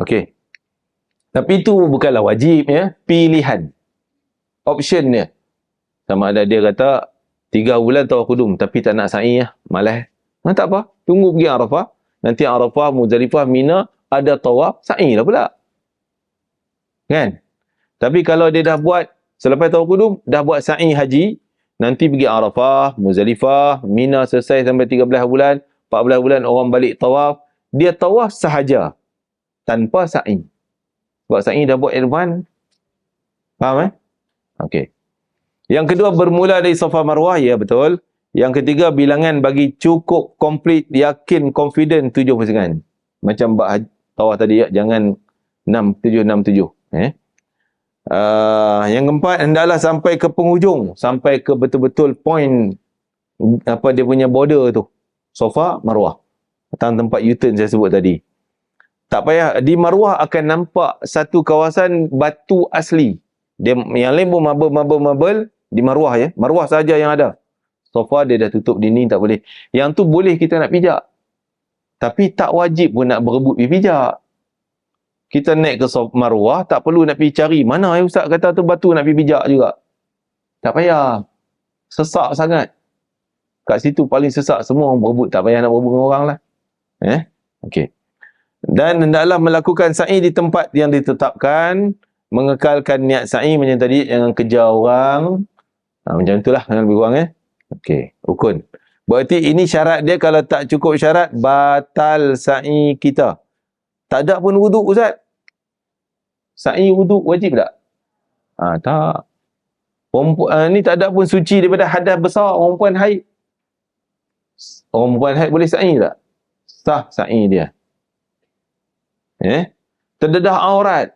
Okey. Tapi itu bukanlah wajib ya, pilihan. Option dia. Sama ada dia kata 3 bulan tawaf kudum tapi tak nak sa'i malas. Tak apa, tunggu pergi Arafah. Nanti Arafah, Muzdalifah, Mina ada tawaf, sa'i lah pula. Kan? Tapi kalau dia dah buat selepas tawaf kudum, dah buat sa'i haji, nanti pergi Arafah, Muzdalifah, Mina selesai sampai 13 bulan, 14 bulan orang balik tawaf, dia tawaf sahaja tanpa sa'i. Sebab sa'i dah buat advance. Faham Okey. Yang kedua bermula dari Safa Marwah, ya betul. Yang ketiga bilangan bagi cukup komplit, yakin, confident 7 Macam bab tawaf tadi ya, jangan 6767. Yang keempat hendaklah sampai ke penghujung, sampai ke betul-betul point apa dia punya border tu. Safa Marwah. Tentang tempat U-turn saya sebut tadi. Tak payah, di Marwah akan nampak satu kawasan batu asli. Dia yang lain pun marble di Marwah ya. Marwah saja yang ada. Safa dia dah tutup dinding, tak boleh. Yang tu boleh kita nak pijak. Tapi tak wajib pun nak berebut pergi pijak. Kita naik ke Marwah, tak perlu nak pergi cari. Mana ustaz kata tu batu nak pergi pijak juga. Tak payah. Sesak sangat. Kat situ paling sesak, semua orang berebut. Tak payah nak berebut dengan orang lah. Okey. Dan hendaklah melakukan sa'i di tempat yang ditetapkan. Mengekalkan niat sa'i macam tadi. Jangan kejar orang. Macam itulah. Jangan lebih kurang Okey. Rukun. Berarti ini syarat dia. Kalau tak cukup syarat, batal sa'i kita. Tak ada pun wuduk ustaz. Sa'i wuduk wajib tak? Tak. Ni tak ada pun suci daripada hadas besar. Orang perempuan haid. Orang perempuan haid boleh sa'i tak? Sah sa'i dia. Terdedah aurat.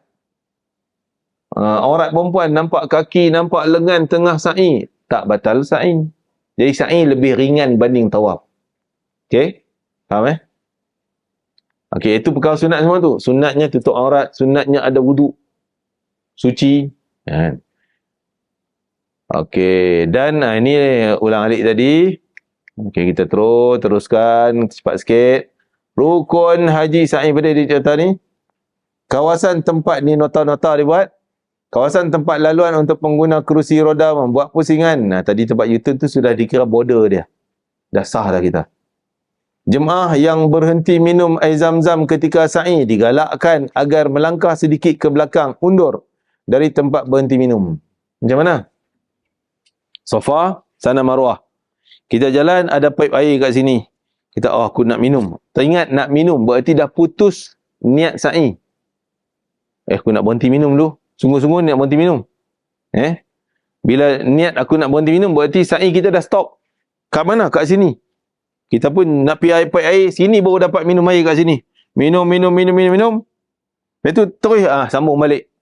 Aurat perempuan nampak kaki, nampak lengan tengah sa'i. Tak batal sa'i. Jadi sa'i lebih ringan banding tawaf. Okey? Faham Okey, itu perkara sunat semua tu. Sunatnya tutup aurat, sunatnya ada wuduk. Suci. Okey, dan ini ulang alik tadi. Okey, kita teruskan cepat sikit. Rukun haji sa'i pada di cerita ni. Kawasan tempat ni nota-nota dibuat. Kawasan tempat laluan untuk pengguna kerusi roda membuat pusingan. Tadi tempat U-turn tu sudah dikira border dia. Dah sah dah kita. Jemaah yang berhenti minum air zam-zam ketika sa'i digalakkan agar melangkah sedikit ke belakang, undur dari tempat berhenti minum. Macam mana? Safa, sana Marwah. Kita jalan, ada paip air kat sini. Kita, aku nak minum. Teringat nak minum, berarti dah putus niat sa'i. Aku nak berhenti minum dulu. Sungguh-sungguh niat berhenti minum. Bila niat aku nak berhenti minum, berarti sa'i kita dah stop. Kat mana? Kat sini. Kita pun nak pergi paip air, sini baru dapat minum air kat sini. Minum. Lepas tu terus sambung balik.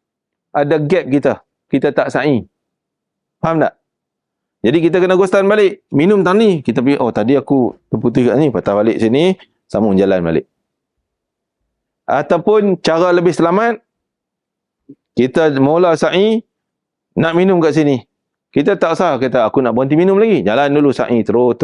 Ada gap kita. Kita tak sa'i. Faham tak? Jadi kita kena gostan balik. Minum tang ni. Kita pergi, tadi aku terputih kat ni. Patah balik sini, sambung jalan balik. Ataupun cara lebih selamat, kita mula sa'i, nak minum kat sini. Kita tak sah, kata aku nak berhenti minum lagi. Jalan dulu sa'i, terus.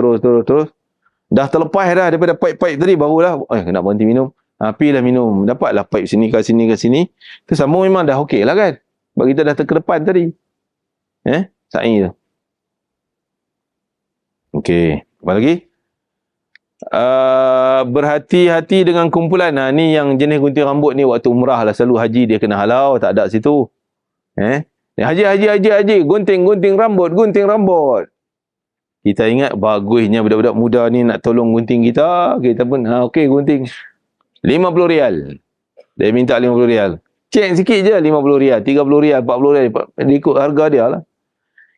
Dah terlepas dah daripada paip-paip tadi, barulah, nak berhenti minum. Pergilah minum. Dapatlah paip sini ke sini. Tu sambung memang dah okey lah kan. Sebab kita dah terkedepan tadi. Sa'i tu. Okey. Apa lagi? Berhati-hati dengan kumpulan. Ni yang jenis gunting rambut ni waktu umrah lah. Selalu haji dia kena halau. Tak ada situ. Haji. Gunting rambut. Kita ingat bagusnya budak-budak muda ni nak tolong gunting kita. Kita pun, okey gunting. RM50. Dia minta RM50. Cek sikit je RM50, RM30, RM40. Ikut harga dia lah.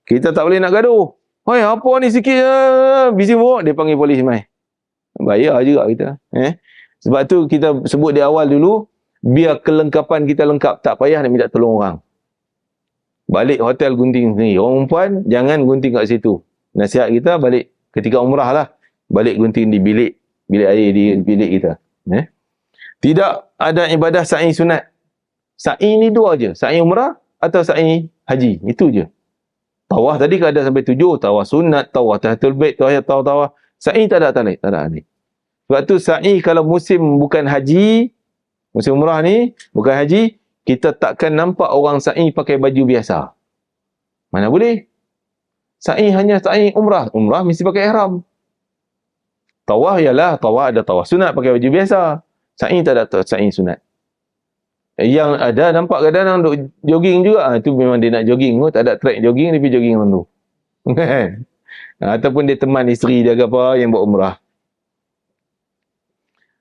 Kita tak boleh nak gaduh. Apa ni sikit je. Bisi buruk. Dia panggil polis mai. Bayar juga kita. Sebab tu kita sebut di awal dulu. Biar kelengkapan kita lengkap. Tak payah nak minta tolong orang. Balik hotel gunting sendiri. Orang perempuan jangan gunting kat situ. Nasihat kita balik ketika umrah lah. Balik gunting di bilik air di bilik kita. Tidak ada ibadah sa'i sunat. Sa'i ni dua je. Sa'i umrah atau sa'i haji. Itu je. Tawaf tadi ada sampai 7. Tawaf sunat, tawaf tahiyatul bait, tawaf. Sa'i tak ada ni. Sebab tu sa'i kalau musim bukan haji, musim umrah ni bukan haji, kita takkan nampak orang sa'i pakai baju biasa. Mana boleh? Sa'i hanya sa'i umrah. Umrah mesti pakai ihram. Tawaf ialah tawaf, ada tawaf sunat pakai baju biasa. Sa'i tak ada sa'i sunat. Yang ada nampak kadang-kadang duk jogging juga. Itu memang dia nak jogging. Tak ada track jogging, dia pergi jogging orang tu. Kan? Ataupun dia teman isteri dia ke apa yang buat umrah.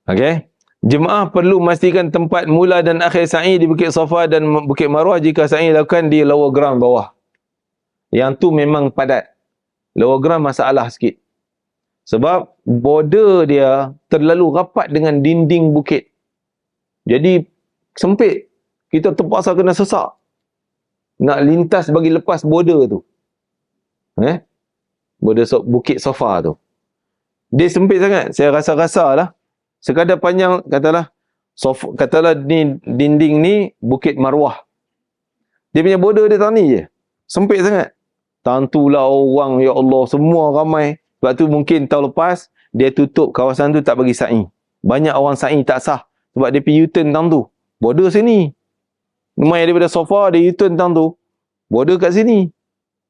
Okey. Jemaah perlu memastikan tempat mula dan akhir sa'i di Bukit Safa dan Bukit Marwah jika sa'i dilakukan di lower ground bawah. Yang tu memang padat. Lower ground masalah sikit. Sebab border dia terlalu rapat dengan dinding bukit. Jadi sempit. Kita terpaksa kena sesak. Nak lintas bagi lepas border tu. Border Bukit Safa tu. Dia sempit sangat. Saya rasa-rasa lah. Sekadar panjang, katalah ni dinding ni Bukit Marwah. Dia punya border dia tani je. Sempit sangat. Tentulah orang, ya Allah, semua ramai. Sebab tu mungkin tahun lepas, dia tutup kawasan tu tak bagi sa'i. Banyak orang sa'i tak sah. Sebab dia pergi U-turn tahun tu. Border sini. Lumai daripada Safa, dia U-turn tahun tu. Border kat sini.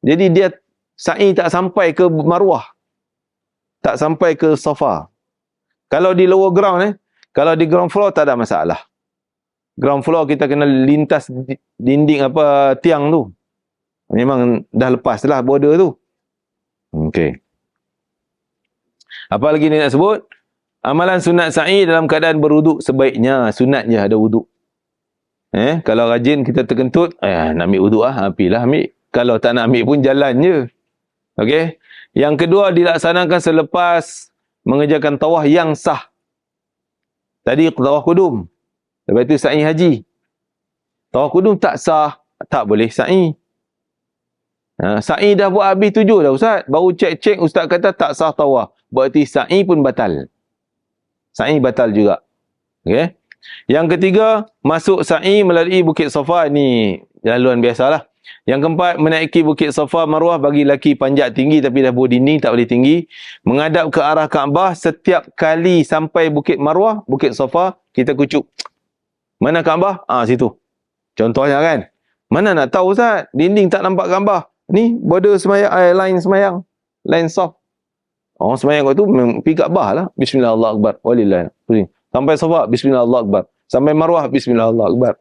Jadi dia sa'i tak sampai ke Marwah. Tak sampai ke Safa. Kalau di lower ground, kalau di ground floor tak ada masalah. Ground floor kita kena lintas dinding tiang tu. Memang dah lepas lah border tu. Okey. Apa lagi ni nak sebut? Amalan sunat sa'i dalam keadaan berwuduk sebaiknya. Sunat je ada wuduk. Kalau rajin kita terkentut, nak ambil wuduk pergilah ambil. Kalau tak nak ambil pun jalan je. Okey. Yang kedua, dilaksanakan selepas mengerjakan tawaf yang sah. Tadi tawaf kudum. Lepas itu sa'i haji. Tawaf kudum tak sah, tak boleh sa'i. Sa'i dah buat habis 7 dah Ustaz. Baru cek-cek Ustaz kata tak sah tawaf. Berarti sa'i pun batal. Sa'i batal juga. Okey. Yang ketiga, masuk sa'i melalui Bukit Safa. Ni jaluan biasalah. Yang keempat, menaiki Bukit Safa Marwah bagi lelaki panjat tinggi tapi dah berdinding, tak boleh tinggi. Menghadap ke arah Kaabah setiap kali sampai Bukit Marwah, Bukit Safa, kita kucuk. Mana Kaabah? Situ. Contohnya kan. Mana nak tahu Ustaz? Dinding tak nampak Kaabah. Ni border semayang, line semayang. Line soft. Orang semayang kat tu pergi Kaabah lah. Bismillah Allah Akbar. Walillah. Sampai Safa, Bismillah Allah Akbar. Sampai Marwah, Bismillah Allah Akbar.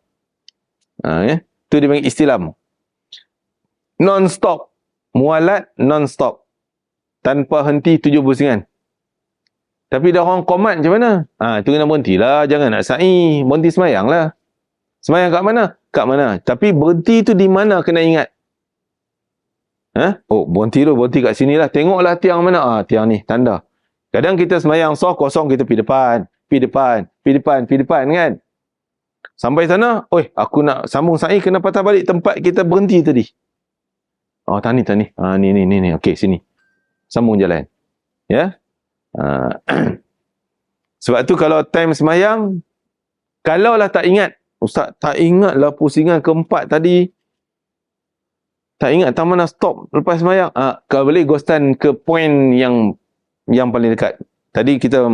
Itu dia panggil istilam. Non-stop. Mualat non-stop. Tanpa henti 7 pusingan. Tapi dah orang komat macam mana? Itu kena berhentilah. Jangan nak sa'i. Berhenti semayang lah. Semayang kat mana? Kat mana? Tapi berhenti tu di mana kena ingat. Berhenti tu. Berhenti kat sini lah. Tengoklah tiang mana. Tiang ni. Tanda. Kadang kita semayang soh kosong. Kita pergi depan. Pergi depan. Pergi depan. Pergi depan kan? Sampai sana. Aku nak sambung sa'i. Kena patah balik tempat kita berhenti tadi. Tak ni. Ni. Okey, sini. Sambung jalan. Ya. Sebab tu kalau time semayang, kalaulah tak ingat, Ustaz, tak ingatlah pusingan keempat tadi. Tak ingat tak mana stop lepas semayang. Kalau boleh ghostan ke point yang paling dekat. Tadi kita,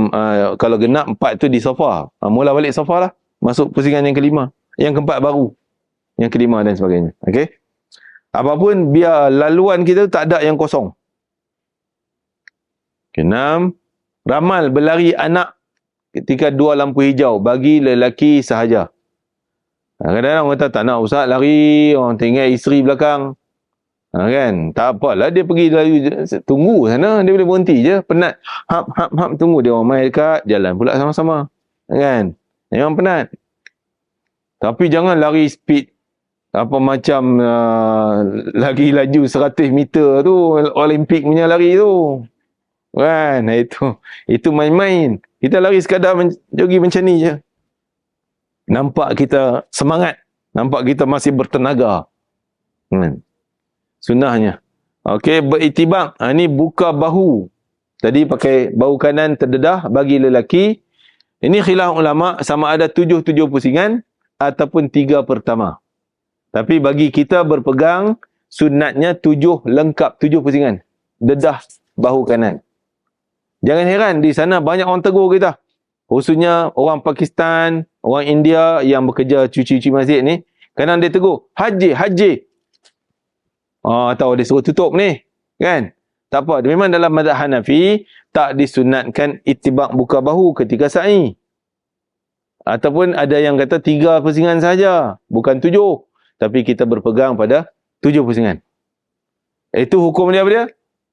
kalau genap 4 tu di Safa. Mula balik Safa lah. Masuk pusingan yang kelima. Yang keempat baru. Yang kelima dan sebagainya. Okey. Apapun, biar laluan kita tak ada yang kosong. Keenam, ramal berlari anak ketika 2 lampu hijau bagi lelaki sahaja. Kadang-kadang orang kata tak nak Ustaz lari, orang tinggal isteri belakang. Kan? Tak apalah, dia pergi lari, tunggu sana, dia boleh berhenti je. Penat. Hap, tunggu dia orang main dekat, jalan pula sama-sama. Kan? Memang penat. Tapi jangan lari speed. Apa macam lagi laju 100 meter tu, Olimpik punya lari tu. Kan? Itu main-main. Kita lari sekadar jogging macam ni je. Nampak kita semangat. Nampak kita masih bertenaga. Sunnahnya. Okey, beritibak. Ini buka bahu. Tadi pakai bahu kanan terdedah bagi lelaki. Ini khilaf ulama sama ada 7 pusingan ataupun 3 pertama. Tapi bagi kita berpegang, sunatnya 7 lengkap, 7 pusingan. Dedah bahu kanan. Jangan heran di sana banyak orang tegur kita. Khususnya orang Pakistan, orang India yang bekerja cuci-cuci masjid ni. Kadang dia tegur, haji, haji. Tahu dia suruh tutup ni. Kan? Tak apa. Memang dalam mazhab Hanafi, tak disunatkan itibak buka bahu ketika sa'i. Ataupun ada yang kata 3 pusingan saja. Bukan 7. Tapi kita berpegang pada 7 pusingan. Itu hukum dia apa dia?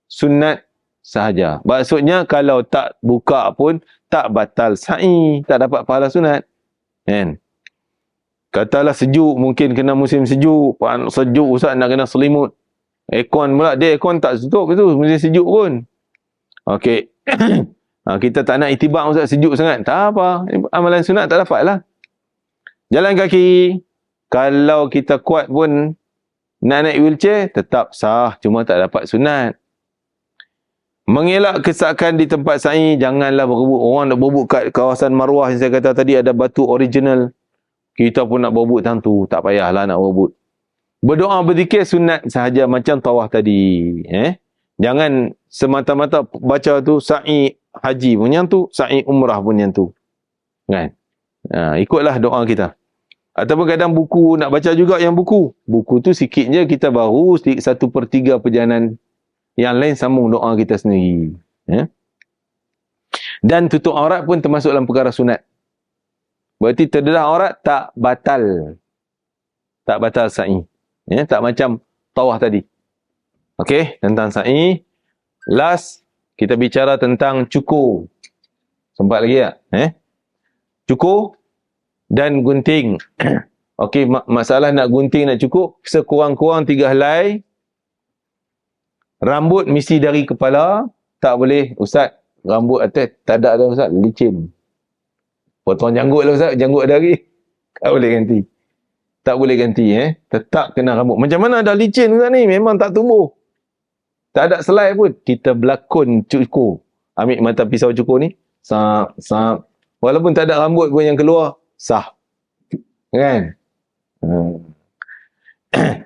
Sunat sahaja. Maksudnya kalau tak buka pun tak batal sa'i, tak dapat pahala sunat. Kan? Katalah sejuk, mungkin kena musim sejuk, sejuk ustaz nak kena selimut. Aircon pula, dia aircon tak tutup itu musim sejuk pun. Okey. Kita tak nak itibak ustaz sejuk sangat. Tak apa, amalan sunat tak dapat lah. Jalan kaki, kalau kita kuat pun nak naik wheelchair tetap sah, cuma tak dapat sunat. Mengelak kesakan di tempat sa'i, janganlah berebut. Orang nak berebut kat kawasan Marwah yang saya kata tadi ada batu original. Kita pun nak berebut tentu, tak payahlah nak berebut. Berdoa berzikir sunat sahaja macam tawaf tadi. Jangan semata-mata baca tu sa'i haji pun yang tu, sa'i umrah pun yang tu. Kan? Ikutlah doa kita. Ataupun kadang buku, nak baca juga yang buku. Buku tu sikitnya kita baru 1/3 perjalanan. Yang lain sambung doa kita sendiri. Dan tutup aurat pun termasuk dalam perkara sunat. Berarti terdedah aurat tak batal. Tak batal sa'i. Tak macam tawaf tadi. Okey, tentang sa'i. Last, kita bicara tentang cukur. Sempat lagi tak? Cukur dan gunting. Okey, masalah nak gunting, nak cukur, sekurang-kurang 3 helai. Rambut mesti dari kepala. Tak boleh, ustaz, rambut atas tak ada ustaz, licin. Potong janggut lah ustaz, janggut dari. Tak boleh ganti. Tak boleh ganti. Tetap kena rambut. Macam mana dah licin ustaz ni? Memang tak tumbuh. Tak ada selai pun. Kita berlakon cukur. Ambil mata pisau cukur ni. Sap. Walaupun tak ada rambut pun yang keluar, sah. Kan?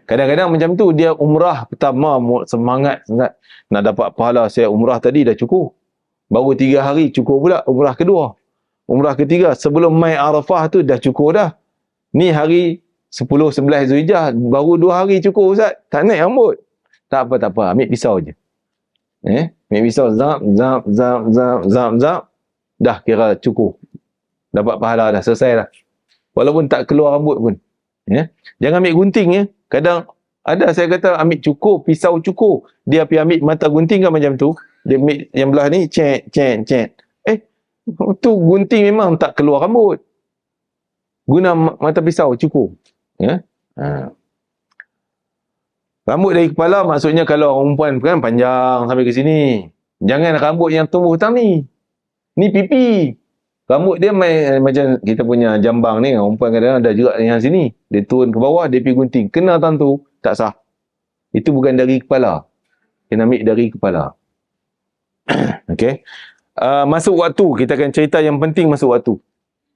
Kadang-kadang macam tu, dia umrah pertama semangat sangat nak dapat pahala. Saya umrah tadi dah cukur, baru 3 hari cukur pula umrah kedua, umrah ketiga. Sebelum mai Arafah tu dah cukur dah. Ni hari 10-11 Zulhijjah baru 2 hari cukur ustaz, tak naik rambut. Tak apa, ambil pisau je. Ambil pisau, zap, dah kira cukur, dapat pahala dah, selesai dah. Walaupun tak keluar rambut pun. Jangan ambil gunting ya. Kadang ada saya kata ambil cukur, pisau cukur, dia pergi ambil mata gunting kan macam tu. Dia ambil yang belah ni, cek. Tu gunting memang tak keluar rambut. Guna mata pisau cukur. Rambut dari kepala maksudnya kalau orang perempuan kan panjang sampai ke sini. Jangan rambut yang tumbuh hutang ni. Ni pipi. Rambut dia macam kita punya jambang ni, orang perempuan kadang ada juga yang sini. Dia turun ke bawah, dia pergi gunting. Kena tentu, tak sah. Itu bukan dari kepala. Kena ambil dari kepala. Okey. Masuk waktu, kita akan cerita yang penting masuk waktu.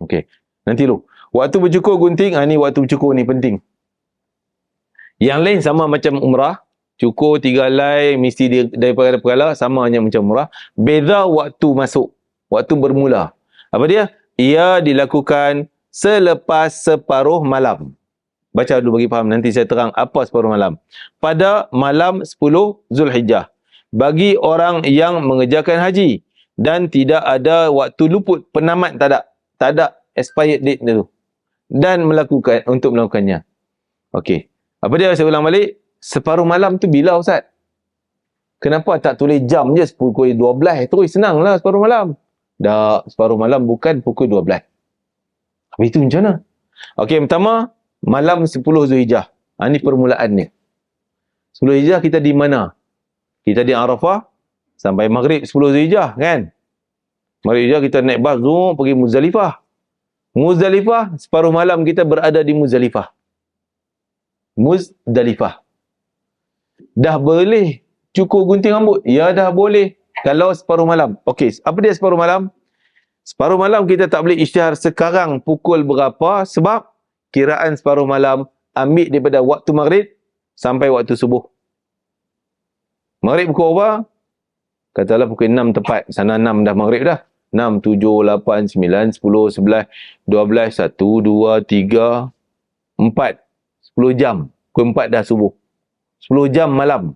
Okey. Nanti dulu. Waktu bercukur gunting, ni waktu bercukur ni penting. Yang lain sama macam umrah. Cukur 3 helai, mesti daripada kepala, sama hanya macam umrah. Beza waktu masuk. Waktu bermula. Apa dia? Ia dilakukan selepas separuh malam. Baca dulu bagi faham, nanti saya terang apa separuh malam. Pada malam 10 Zulhijjah. Bagi orang yang mengerjakan haji. Dan tidak ada waktu luput, penamat tak ada. Tak ada expired date dulu. Dan untuk melakukannya. Okey. Apa dia? Saya ulang balik. Separuh malam tu bila ustaz? Kenapa tak tulis jam je pukul 12? Terus senanglah separuh malam. Dah, separuh malam bukan pukul 12. Habis itu macam mana? Okey, pertama, malam 10 Zulhijjah. Ini permulaannya. 10 Zulhijjah kita di mana? Kita di Arafah sampai maghrib 10 Zulhijjah kan? Maghrib Zulhijjah kita naik bas pergi Muzdalifah. Muzdalifah, separuh malam kita berada di Muzdalifah. Muzdalifah. Dah boleh cukur gunting rambut? Ya, dah boleh. Kalau separuh malam. Okey, apa dia separuh malam? Separuh malam kita tak boleh isytihar sekarang pukul berapa, sebab kiraan separuh malam ambil daripada waktu maghrib sampai waktu subuh. Maghrib pukul berapa? Katalah pukul 6 tepat. Sana 6 dah maghrib dah. 6, 7, 8, 9, 10, 11, 12, 1, 2, 3, 4. 10 jam. Pukul 4 dah subuh. 10 jam malam.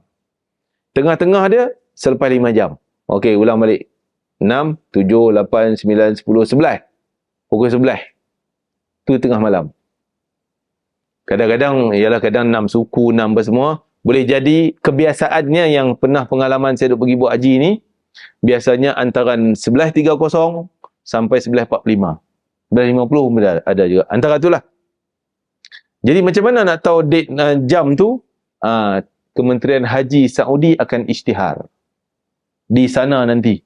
Tengah-tengah dia selepas 5 jam. Okey, ulang balik. 6, 7, 8, 9, 10, 11. Pukul 11. Tu tengah malam. Kadang-kadang, ialah kadang 6 suku, 6 semua. Boleh jadi kebiasaannya yang pernah pengalaman saya duk pergi buat haji ni, biasanya antara 11.30 sampai 11.45. 11.50 pun ada juga. Antara itulah. Jadi macam mana nak tahu date jam tu? Kementerian Haji Saudi akan isytihar. Di sana nanti.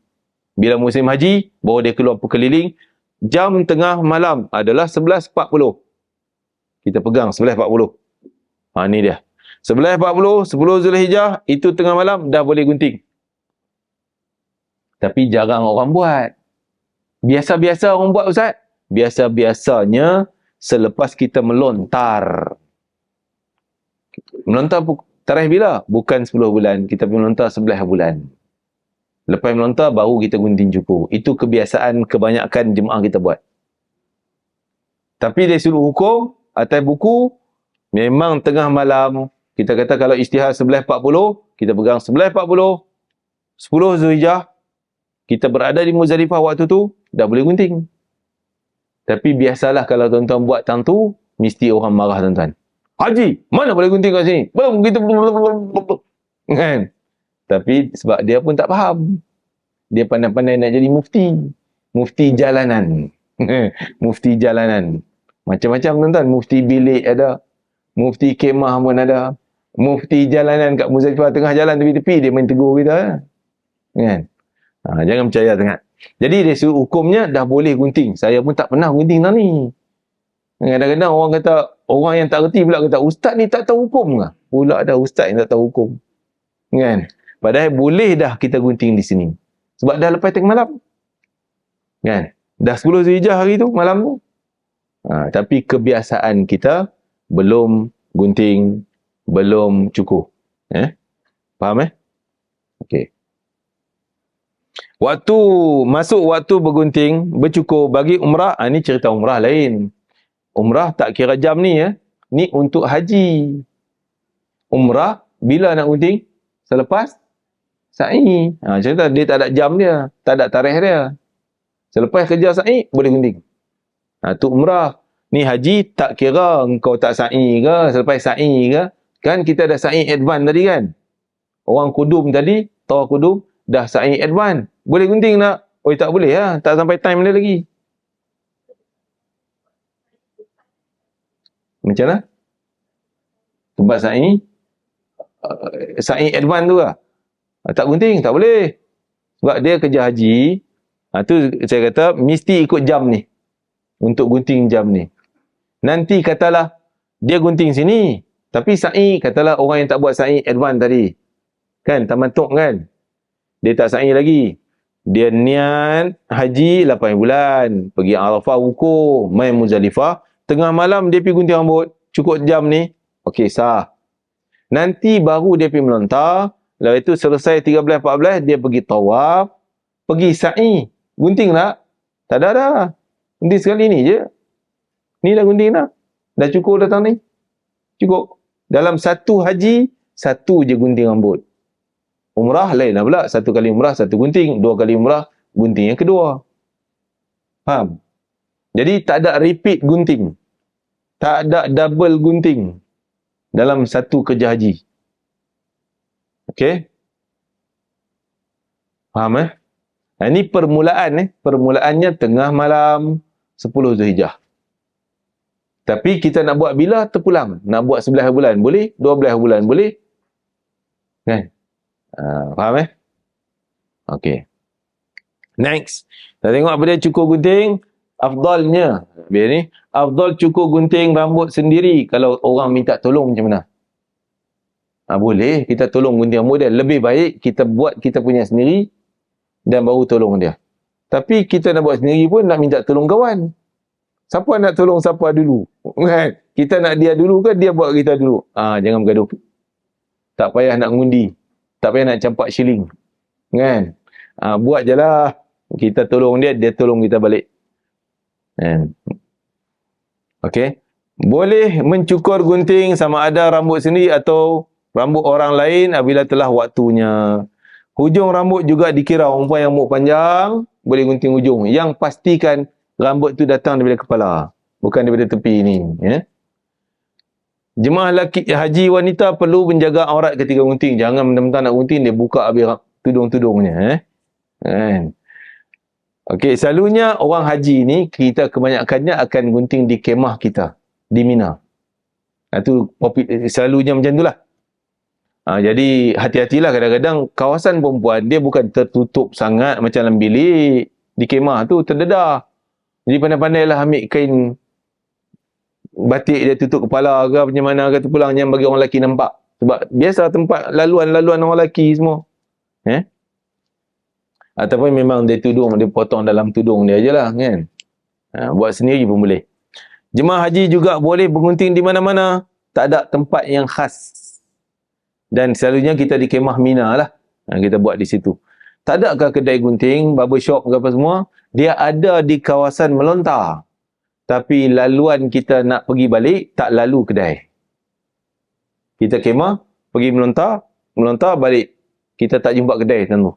Bila musim haji, baru dia keluar berkeliling. Jam tengah malam adalah 11.40. Kita pegang 11.40. Ni dia. 11.40, 10 Zulhijjah, itu tengah malam dah boleh gunting. Tapi jarang orang buat. Biasa-biasa orang buat, Ustaz. Biasa-biasanya selepas kita melontar. Melontar tarikh bila? Bukan 10 bulan. Kita melontar 11 bulan. Lepas melontar, baru kita gunting cukur. Itu kebiasaan kebanyakan jemaah kita buat. Tapi dari sudut hukum, atas buku, memang tengah malam. Kita kata kalau isytihar 11.40, kita pegang 11.40, 10 Zulhijjah, kita berada di Muzdalifah waktu tu, dah boleh gunting. Tapi biasalah kalau tuan-tuan buat tang tu, mesti orang marah tuan-tuan. Haji, mana boleh gunting kat sini? Belum, kita kan? Tapi sebab dia pun tak faham. Dia pandai-pandai nak jadi mufti. Mufti jalanan. Mufti jalanan. Macam-macam tuan-tuan. Mufti bilik ada. Mufti kemah pun ada. Mufti jalanan kat Muzdalifah tengah jalan tepi-tepi, dia main tegur kita. Kan? Jangan percaya sangat. Jadi dari sudut hukumnya dah boleh gunting. Saya pun tak pernah gunting tau ni. Kadang-kadang orang kata, orang yang tak reti pula kata, ustaz ni tak tahu hukum ke? Pula ada ustaz yang tak tahu hukum. Kan? Padahal boleh dah kita gunting di sini. Sebab dah lepas tengah malam. Kan? Dah 10 Zulhijjah hari tu, malam tu. Tapi kebiasaan kita belum gunting, belum cukur. Faham Okey. Masuk waktu bergunting, bercukur bagi umrah, ni cerita umrah lain. Umrah tak kira jam ni Ni untuk haji. Umrah bila nak gunting? Selepas sa'i. Cerita dia tak ada jam dia, tak ada tarikh dia. Selepas kerja sa'i boleh gunting. Tu umrah. Ni haji tak kira engkau tak sa'i ke, selepas sa'i ke. Kan kita dah sa'i advance tadi kan. Orang kudum tadi, tawaf kudum, dah sa'i advance. Boleh gunting tak? Tak boleh lah. Tak sampai time dia lagi. Macam mana? Tempat sa'i advance tu lah. Tak gunting, tak boleh. Sebab dia kerja haji. Tu saya kata, mesti ikut jam ni. Untuk gunting jam ni. Nanti katalah, dia gunting sini. Tapi sa'i, katalah orang yang tak buat sa'i advance tadi. Kan, tamatuk kan. Dia tak sa'i lagi. Dia niat haji 8 bulan. Pergi Arafah wukuf, main Muzdalifah. Tengah malam dia pergi gunting rambut. Cukup jam ni. Okey, sah. Nanti baru dia pergi melontar. Lepas itu selesai 13-14, dia pergi tawaf. Pergi sa'i. Gunting tak? Tak ada dah. Gunting sekali ni je. Ni dah gunting dah. Dah cukup datang ni. Cukup. Dalam satu haji, satu je gunting rambut. Umrah lain lah pula. Satu kali umrah, satu gunting. 2 kali umrah, gunting yang kedua. Faham? Jadi tak ada repeat gunting. Tak ada double gunting. Dalam satu kerja haji. Okey? Faham ini permulaan Permulaannya tengah malam 10 Zulhijjah. Tapi kita nak buat bila terpulang. Nak buat 11 bulan boleh, 12 bulan boleh. Kan? Faham Okey. Next. Kita tengok apa dia cukur gunting. Afdalnya. Biar ni. Afdal cukur gunting rambut sendiri. Kalau orang minta tolong macam mana? Boleh. Kita tolong gunting rambut dia. Lebih baik kita buat kita punya sendiri. Dan baru tolong dia. Tapi kita nak buat sendiri pun nak minta tolong kawan. Siapa nak tolong siapa dulu? Kan? Kita nak dia dulu ke dia buat kita dulu? Jangan bergaduh. Tak payah nak ngundi. Tak payah nak campak shilling. Kan? Buat je lah. Kita tolong dia, dia tolong kita balik. Okey. Boleh mencukur gunting sama ada rambut sendiri atau rambut orang lain apabila telah waktunya. Hujung rambut juga dikira perempuan yang rambut panjang, boleh gunting hujung. Yang pastikan rambut tu datang daripada kepala, bukan daripada tepi ni. Ya? Jemaah haji wanita perlu menjaga aurat ketika gunting. Jangan mentang-mentang nak gunting, dia buka habis tudung-tudungnya. Okey, selalunya orang haji ni, kita kebanyakannya akan gunting di kemah kita, di Mina. Itu selalunya macam itulah. Jadi hati-hatilah, kadang-kadang kawasan perempuan dia bukan tertutup sangat macam dalam bilik. Di kemah tu terdedah. Jadi pandai-pandailah ambil kain batik dia tutup kepala ke macam mana ke tu pulang, jangan bagi orang lelaki nampak. Sebab biasa tempat laluan-laluan orang lelaki semua. Ataupun memang dia tudung, dia potong dalam tudung dia je lah kan. Buat sendiri pun boleh. Jemaah haji juga boleh bergunting di mana-mana. Tak ada tempat yang khas. Dan selalunya kita di kemah Mina lah. Kita buat di situ. Tak adakah kedai gunting, barbershop ke apa semua. Dia ada di kawasan melontar. Tapi laluan kita nak pergi balik, tak lalu kedai. Kita kemah, pergi melontar balik. Kita tak jumpa kedai tentu.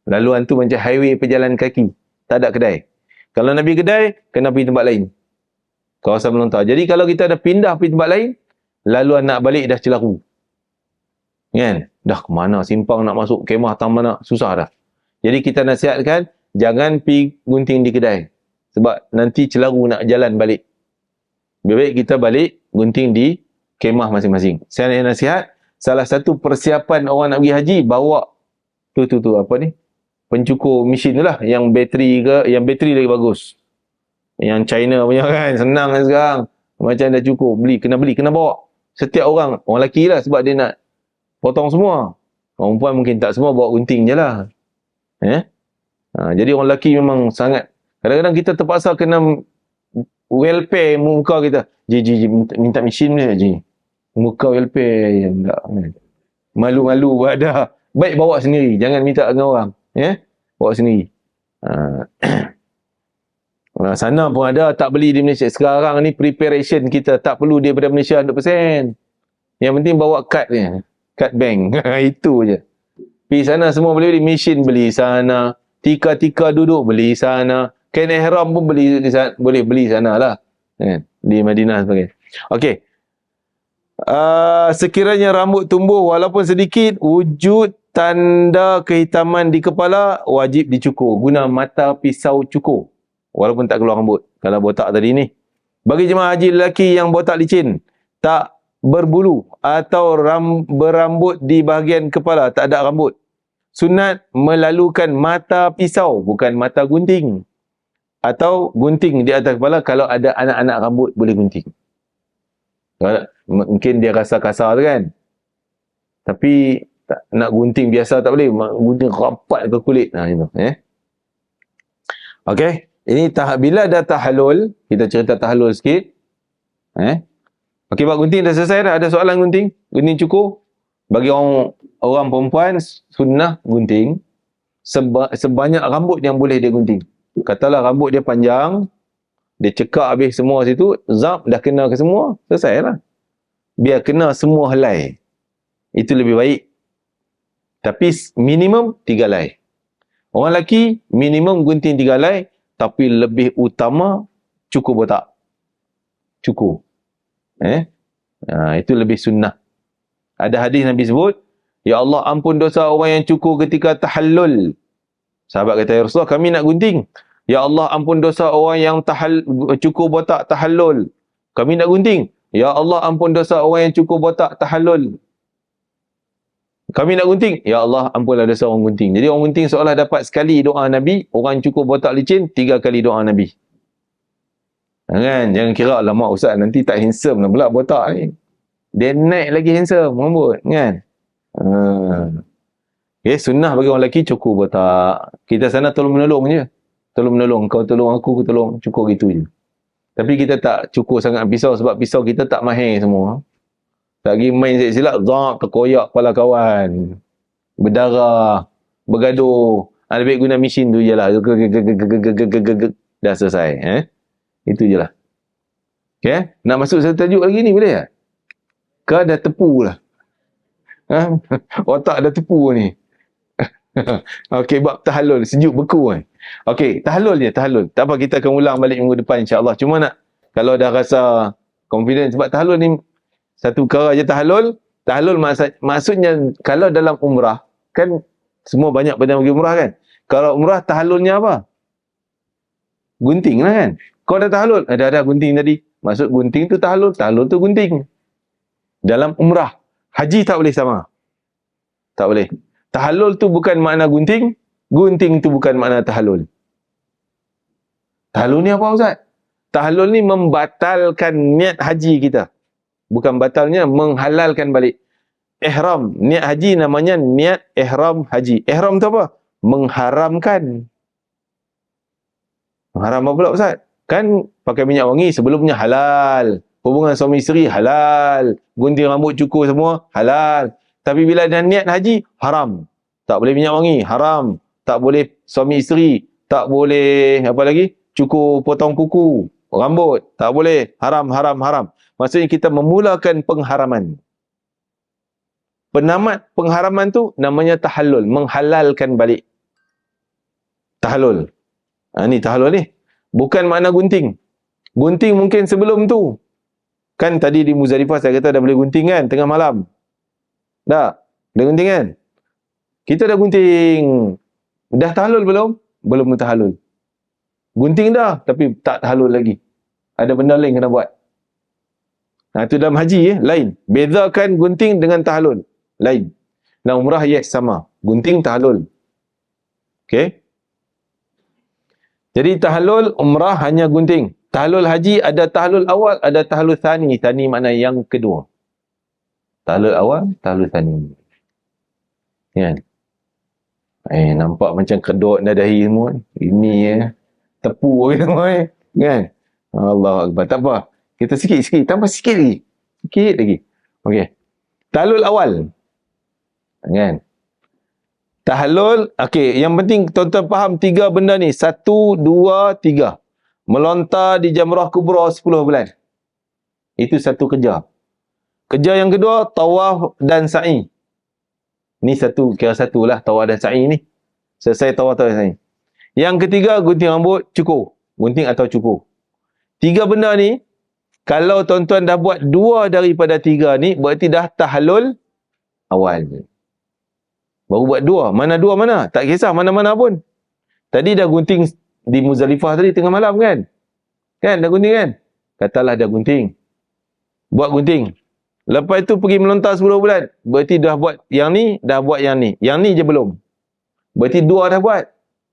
Laluan tu macam highway pejalan kaki. Tak ada kedai. Kalau nak pergi kedai, kena pergi tempat lain. Kawasan melontar. Jadi kalau kita dah pindah pergi tempat lain, laluan nak balik dah celaru. Kan? Dah ke mana simpang nak masuk kemah tang mana, susah dah. Jadi kita nasihatkan, jangan pergi gunting di kedai. Sebab nanti celaru nak jalan balik. Lebih baik kita balik gunting di kemah masing-masing. Saya nasihat, salah satu persiapan orang nak pergi haji, bawa tu apa ni? Pencukur mesin tu lah. Yang bateri ke, yang bateri lagi bagus. Yang China punya kan, senang kan sekarang. Macam dah cukur, kena bawa. Setiap orang lelaki lah sebab dia nak potong semua. Orang perempuan mungkin tak semua, bawa gunting je lah. Jadi orang lelaki memang sangat, kadang-kadang kita terpaksa kena welfare muka kita. Ji, minta mesin dia, Ji. Muka welfare. Malu-malu ada. Baik bawa sendiri, jangan minta dengan orang. Bawa sendiri. Sana pun ada, tak beli di Malaysia. Sekarang ni preparation kita tak perlu daripada Malaysia 100%. Yang penting bawa kad ni. Kad bank. Itu je. Pergi sana semua boleh beli. Mesin beli sana. Tika-tika duduk beli sana. Kain ihram pun boleh beli sana lah. Di Madinah sebagainya. Okey. Sekiranya rambut tumbuh walaupun sedikit, wujud tanda kehitaman di kepala, wajib dicukur. Guna mata pisau cukur. Walaupun tak keluar rambut. Kalau botak tadi ni. Bagi jemaah haji lelaki yang botak licin, tak berbulu atau berambut di bahagian kepala, tak ada rambut, sunat melalukan mata pisau, bukan mata gunting. Atau gunting di atas kepala kalau ada anak-anak rambut boleh gunting. Mungkin dia rasa kasar tu kan. Tapi nak gunting biasa tak boleh. Gunting rapat ke kulit. Itu. Okey. Ini bila dah tahallul, kita cerita tahallul sikit. Okey, bab gunting dah selesai dah. Ada soalan gunting? Gunting cukur? Bagi orang perempuan, sunnah gunting sebanyak rambut yang boleh dia gunting. Katalah rambut dia panjang, dia cekak habis semua situ, zap, dah kena ke semua, selesai lah. Biar kena semua helai. Itu lebih baik. Tapi minimum 3 helai. Orang lelaki, minimum gunting 3 helai, tapi lebih utama cukur botak. Cukur. Itu lebih sunnah. Ada hadis Nabi sebut, ya Allah ampun dosa orang yang cukur ketika tahallul. Sahabat kata, ya Rasulullah, kami nak gunting. Ya Allah ampun dosa orang yang cukur botak tahallul. Kami nak gunting. Ya Allah ampun dosa orang yang cukur botak tahallul. Kami nak gunting. Ya Allah ampunlah dosa orang gunting. Jadi orang gunting seolah dapat sekali doa Nabi. Orang cukur botak licin 3 kali doa Nabi. Kan? Jangan kira, lama ustaz nanti tak handsome lah pula botak ni. Dia naik lagi handsome rambut. Kan? Okay, sunnah bagi orang lelaki cukur botak. Kita sana tolong menolong je. Tolong menolong. Kau tolong aku tolong cukur gitu je. Tapi kita tak cukur sangat pisau sebab pisau kita tak mahir semua. Tak pergi main silap-silap, terkoyak kepala kawan. Berdarah. bergaduh. Lebih baik guna mesin tu je lah. Dah selesai. Itu je lah. Okay? Nak masuk satu tajuk lagi ni boleh tak? Ke dah tepu lah. Otak dah tepu ni. Okey, bab tahallul. Sejuk beku kan. Okey, tahallul je, tahallul. Tak apa, kita akan ulang balik minggu depan insya-Allah. Cuma nak, kalau dah rasa confident, sebab tahallul ni satu perkara je tahallul. Tahallul maksudnya kalau dalam umrah, kan semua banyak pada pergi umrah kan. Kalau umrah tahallulnya apa? Gunting lah kan. Kau dah tahallul, dah gunting tadi. Maksud gunting tu tahallul, tahallul tu gunting. Dalam umrah, haji tak boleh sama. Tak boleh. Tahallul tu bukan makna gunting, gunting tu bukan makna tahallul. Tahallul ni apa Ustaz? Tahallul ni membatalkan niat haji kita. Bukan batalnya, menghalalkan balik. Ihram, niat haji namanya niat ihram haji. Ihram tu apa? Mengharamkan. Mengharam apa pula Ustaz? Kan pakai minyak wangi sebelumnya halal. Hubungan suami isteri halal. Gunting rambut cukur semua halal. Tapi bila dah niat haji, haram. Tak boleh minyak wangi, haram. Tak boleh suami isteri. Tak boleh, apa lagi? Cukur potong kuku, rambut. Tak boleh. Haram, haram, haram. Maksudnya kita memulakan pengharaman. Penamat pengharaman tu namanya tahallul. Menghalalkan balik. Tahallul. Ni tahallul ni. Bukan makna gunting. Gunting mungkin sebelum tu. Kan tadi di Muzdalifah saya kata dah boleh gunting kan, tengah malam. Dah gunting kan? Kita dah gunting. Dah tahallul belum? Belum tahallul. Gunting dah, tapi tak tahallul lagi. Ada benda lain kena buat. Itu dalam haji lain. Bezakan gunting dengan tahallul. Lain. Dalam umrah yes sama. Gunting tahallul. Okey? Jadi tahallul umrah hanya gunting. Tahallul haji ada tahallul awal, ada tahallul thani. Thani makna yang kedua. Tahallul awal, tahallul thani. Kan? Nampak macam kedut nadahi semua. Ini tepu semua kan? Allah Akbar. Tak apa. Kita sikit-sikit, tambah sikit lagi. Sikit lagi. Okey. Tahallul awal. Kan? Tahallul, okey, yang penting tuan-tuan faham tiga benda ni. 1, 2, 3. Melontar di Jamrah Kubra 10 bulan. Itu satu kerja. Kerja yang kedua, tawaf dan sa'i. Ni satu, kira satulah tawaf dan sa'i ni. Selesai tawaf dan sa'i. Yang ketiga, gunting rambut, cukur. Gunting atau cukur. Tiga benda ni, kalau tuan-tuan dah buat 2 daripada 3 ni, berarti dah tahallul awal. Baru buat 2. Mana 2 mana? Tak kisah mana-mana pun. Tadi dah gunting di Muzdalifah tadi tengah malam kan? Kan dah gunting kan? Katalah dah gunting. Buat gunting. Lepas itu pergi melontar 10 bulan. Berarti dah buat yang ni, dah buat yang ni. Yang ni je belum. Berarti 2 dah buat.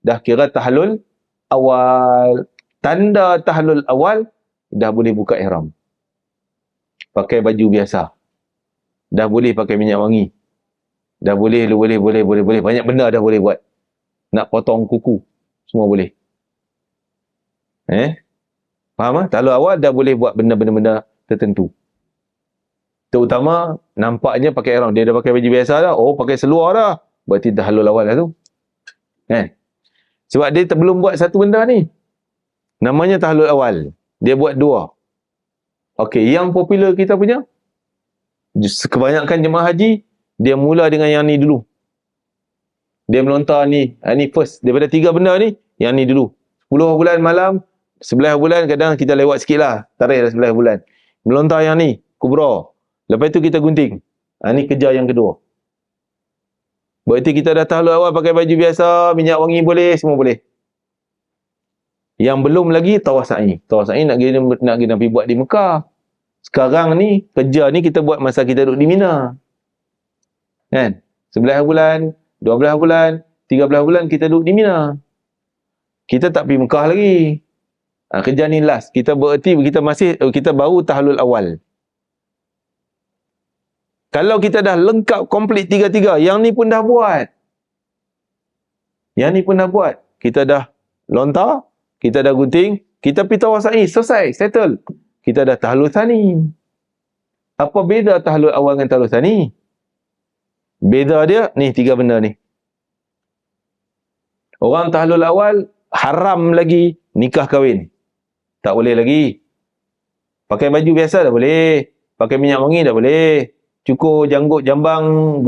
Dah kira tahallul awal. Tanda tahallul awal, dah boleh buka ihram. Pakai baju biasa. Dah boleh pakai minyak wangi. Dah boleh. Banyak benda dah boleh buat. Nak potong kuku. Semua boleh. Faham tak? Tahallul awal dah boleh buat benda-benda tertentu. Terutama nampaknya pakai ihram. Dia dah pakai baju biasa dah. Oh, pakai seluar dah. Berarti tahallul awal dah tu. Sebab dia belum buat satu benda ni. Namanya tahallul awal. Dia buat 2. Okey, yang popular kita punya, kebanyakan jemaah haji, dia mula dengan yang ni dulu. Dia melontar ni. Ni first. Daripada 3 benda ni, yang ni dulu. 10 bulan malam, 11 bulan, kadang kita lewat sikit lah. Tarikh dah 11 bulan. Melontar yang ni, kubra. Lepas tu kita gunting. Ni kerja yang kedua. Berarti kita dah tahallul awal pakai baju biasa, minyak wangi boleh, semua boleh. Yang belum lagi, tawaf sa'i. Tawaf sa'i nak pergi buat di Mekah. Sekarang ni, kerja ni kita buat masa kita duduk di Mina. Kan? 11 bulan, 12 bulan, 13 bulan kita duduk di Mina. Kita tak pergi Mekah lagi. Kerja ni last. Kita bererti kita baru tahallul awal. Kalau kita dah lengkap komplit 3-3, yang ni pun dah buat. Kita dah lontar, kita dah gunting, kita pergi tawaf sa'i, selesai, settle. Kita dah tahallul tsani. Apa beza tahallul awal dengan tahallul tsani? Beza dia, ni 3 benda ni. Orang tahlul awal, haram lagi nikah kahwin. Tak boleh lagi. Pakai baju biasa dah boleh. Pakai minyak wangi dah boleh. Cukur janggut, jambang,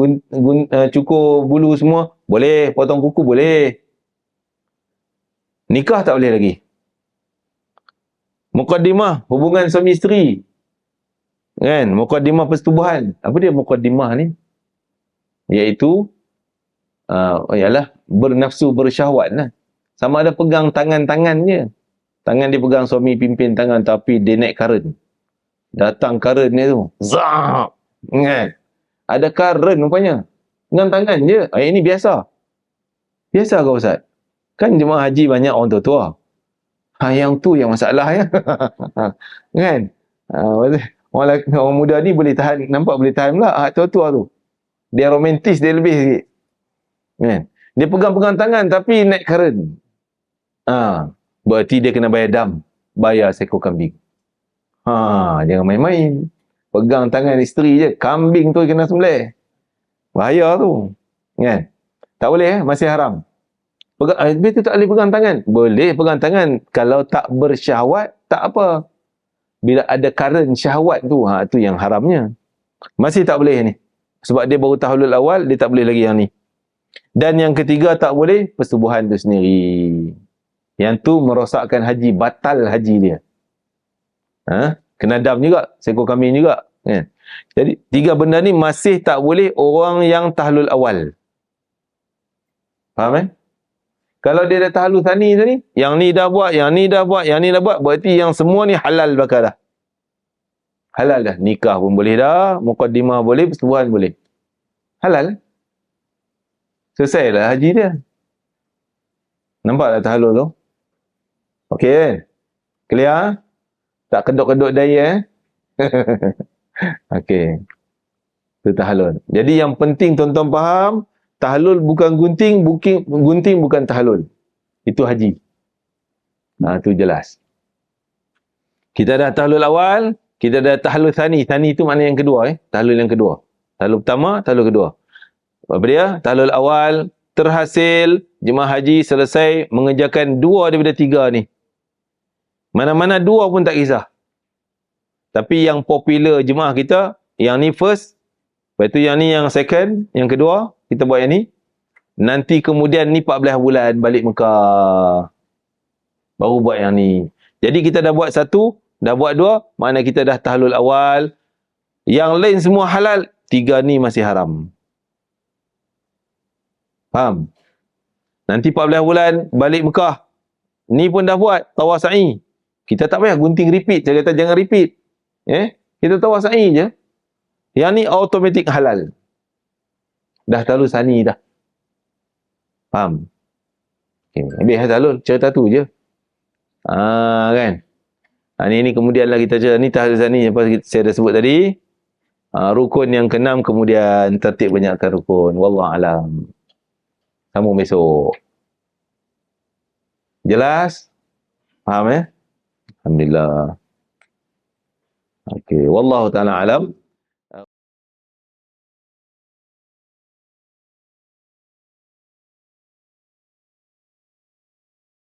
cukur bulu semua, boleh. Potong kuku boleh. Nikah tak boleh lagi. Muqaddimah, hubungan suami isteri. Kan? Muqaddimah persetubuhan. Apa dia muqaddimah ni? Iaitu, ialah bernafsu, bersyahwat lah. Sama ada pegang tangan-tangannya. Tangan dia pegang suami pimpin tangan tapi dia naik current. Datang current dia tu. Zap! Kan? Ada current rupanya. Dengan tangan je. Ini biasa. Biasa ke Ustaz? Kan jemaah haji banyak orang tua-tua. Yang tu yang masalah ya. Kan? Orang muda ni boleh tahan. Nampak boleh tahan pula. Tua-tua tu. Dia romantis, dia lebih sikit. Kan? Dia pegang-pegang tangan tapi naik current. Berarti dia kena bayar dam. Bayar seekor kambing. Jangan main-main. Pegang tangan isteri je. Kambing tu kena sembelih. Bahaya tu. Kan? Tak boleh, masih haram. Habis tu tak boleh pegang tangan. Boleh pegang tangan. Kalau tak bersyahwat, tak apa. Bila ada current syahwat tu, tu yang haramnya. Masih tak boleh ni. Sebab dia baru tahlul awal, dia tak boleh lagi yang ni. Dan yang ketiga tak boleh, persetubuhan tu sendiri. Yang tu merosakkan haji, batal haji dia. Kena dam juga, seekor kambing juga. Jadi, tiga benda ni masih tak boleh orang yang tahlul awal. Faham Kalau dia dah tahlul thani tadi, yang ni dah buat, yang ni dah buat, yang ni dah buat, berarti yang semua ni halal bakal dah. Halal dah. Nikah pun boleh dah, muqaddimah boleh, persetubuhan boleh. Halal. Selesai lah haji dia. Nampak tak tahlul tu? Okey kan? Clear? Tak kedut-kedut daya Okey. Itu tahlul. Jadi yang penting tuan-tuan faham, tahlul bukan gunting, gunting bukan tahlul. Itu haji. Itu jelas. Kita dah tahlul awal, kita dah tahlul thani. Thani itu makna yang kedua. Tahlul yang kedua. Tahlul pertama, tahlul kedua. Apa dia? Tahlul awal, terhasil, jemaah haji selesai mengerjakan 2 daripada 3 ni. Mana-mana 2 pun tak kisah. Tapi yang popular jemaah kita, yang ni first, lepas tu yang ni yang second, yang kedua, kita buat yang ni. Nanti kemudian ni 14 bulan balik Mekah. Baru buat yang ni. Jadi kita dah buat 1, dah buat 2, makna kita dah tahlul awal. Yang lain semua halal, 3 ni masih haram. Faham? Nanti 14 bulan balik Mekah. Ni pun dah buat tawaf sa'i. Kita tak payah gunting repeat. Saya kata jangan repeat. Kita tawaf sa'i je. Yang ni automatik halal. Dah tahlul sani dah. Faham? Habis tahlul, cerita tu je. Kan? Ni kemudianlah kita cerita. Ni tahlul sani apa saya dah sebut tadi. Rukun yang ke-6 kemudian tertib banyakkan rukun. Wallahualam. Sambung besok. Jelas? Faham Alhamdulillah. Okey, wallahu taala alam.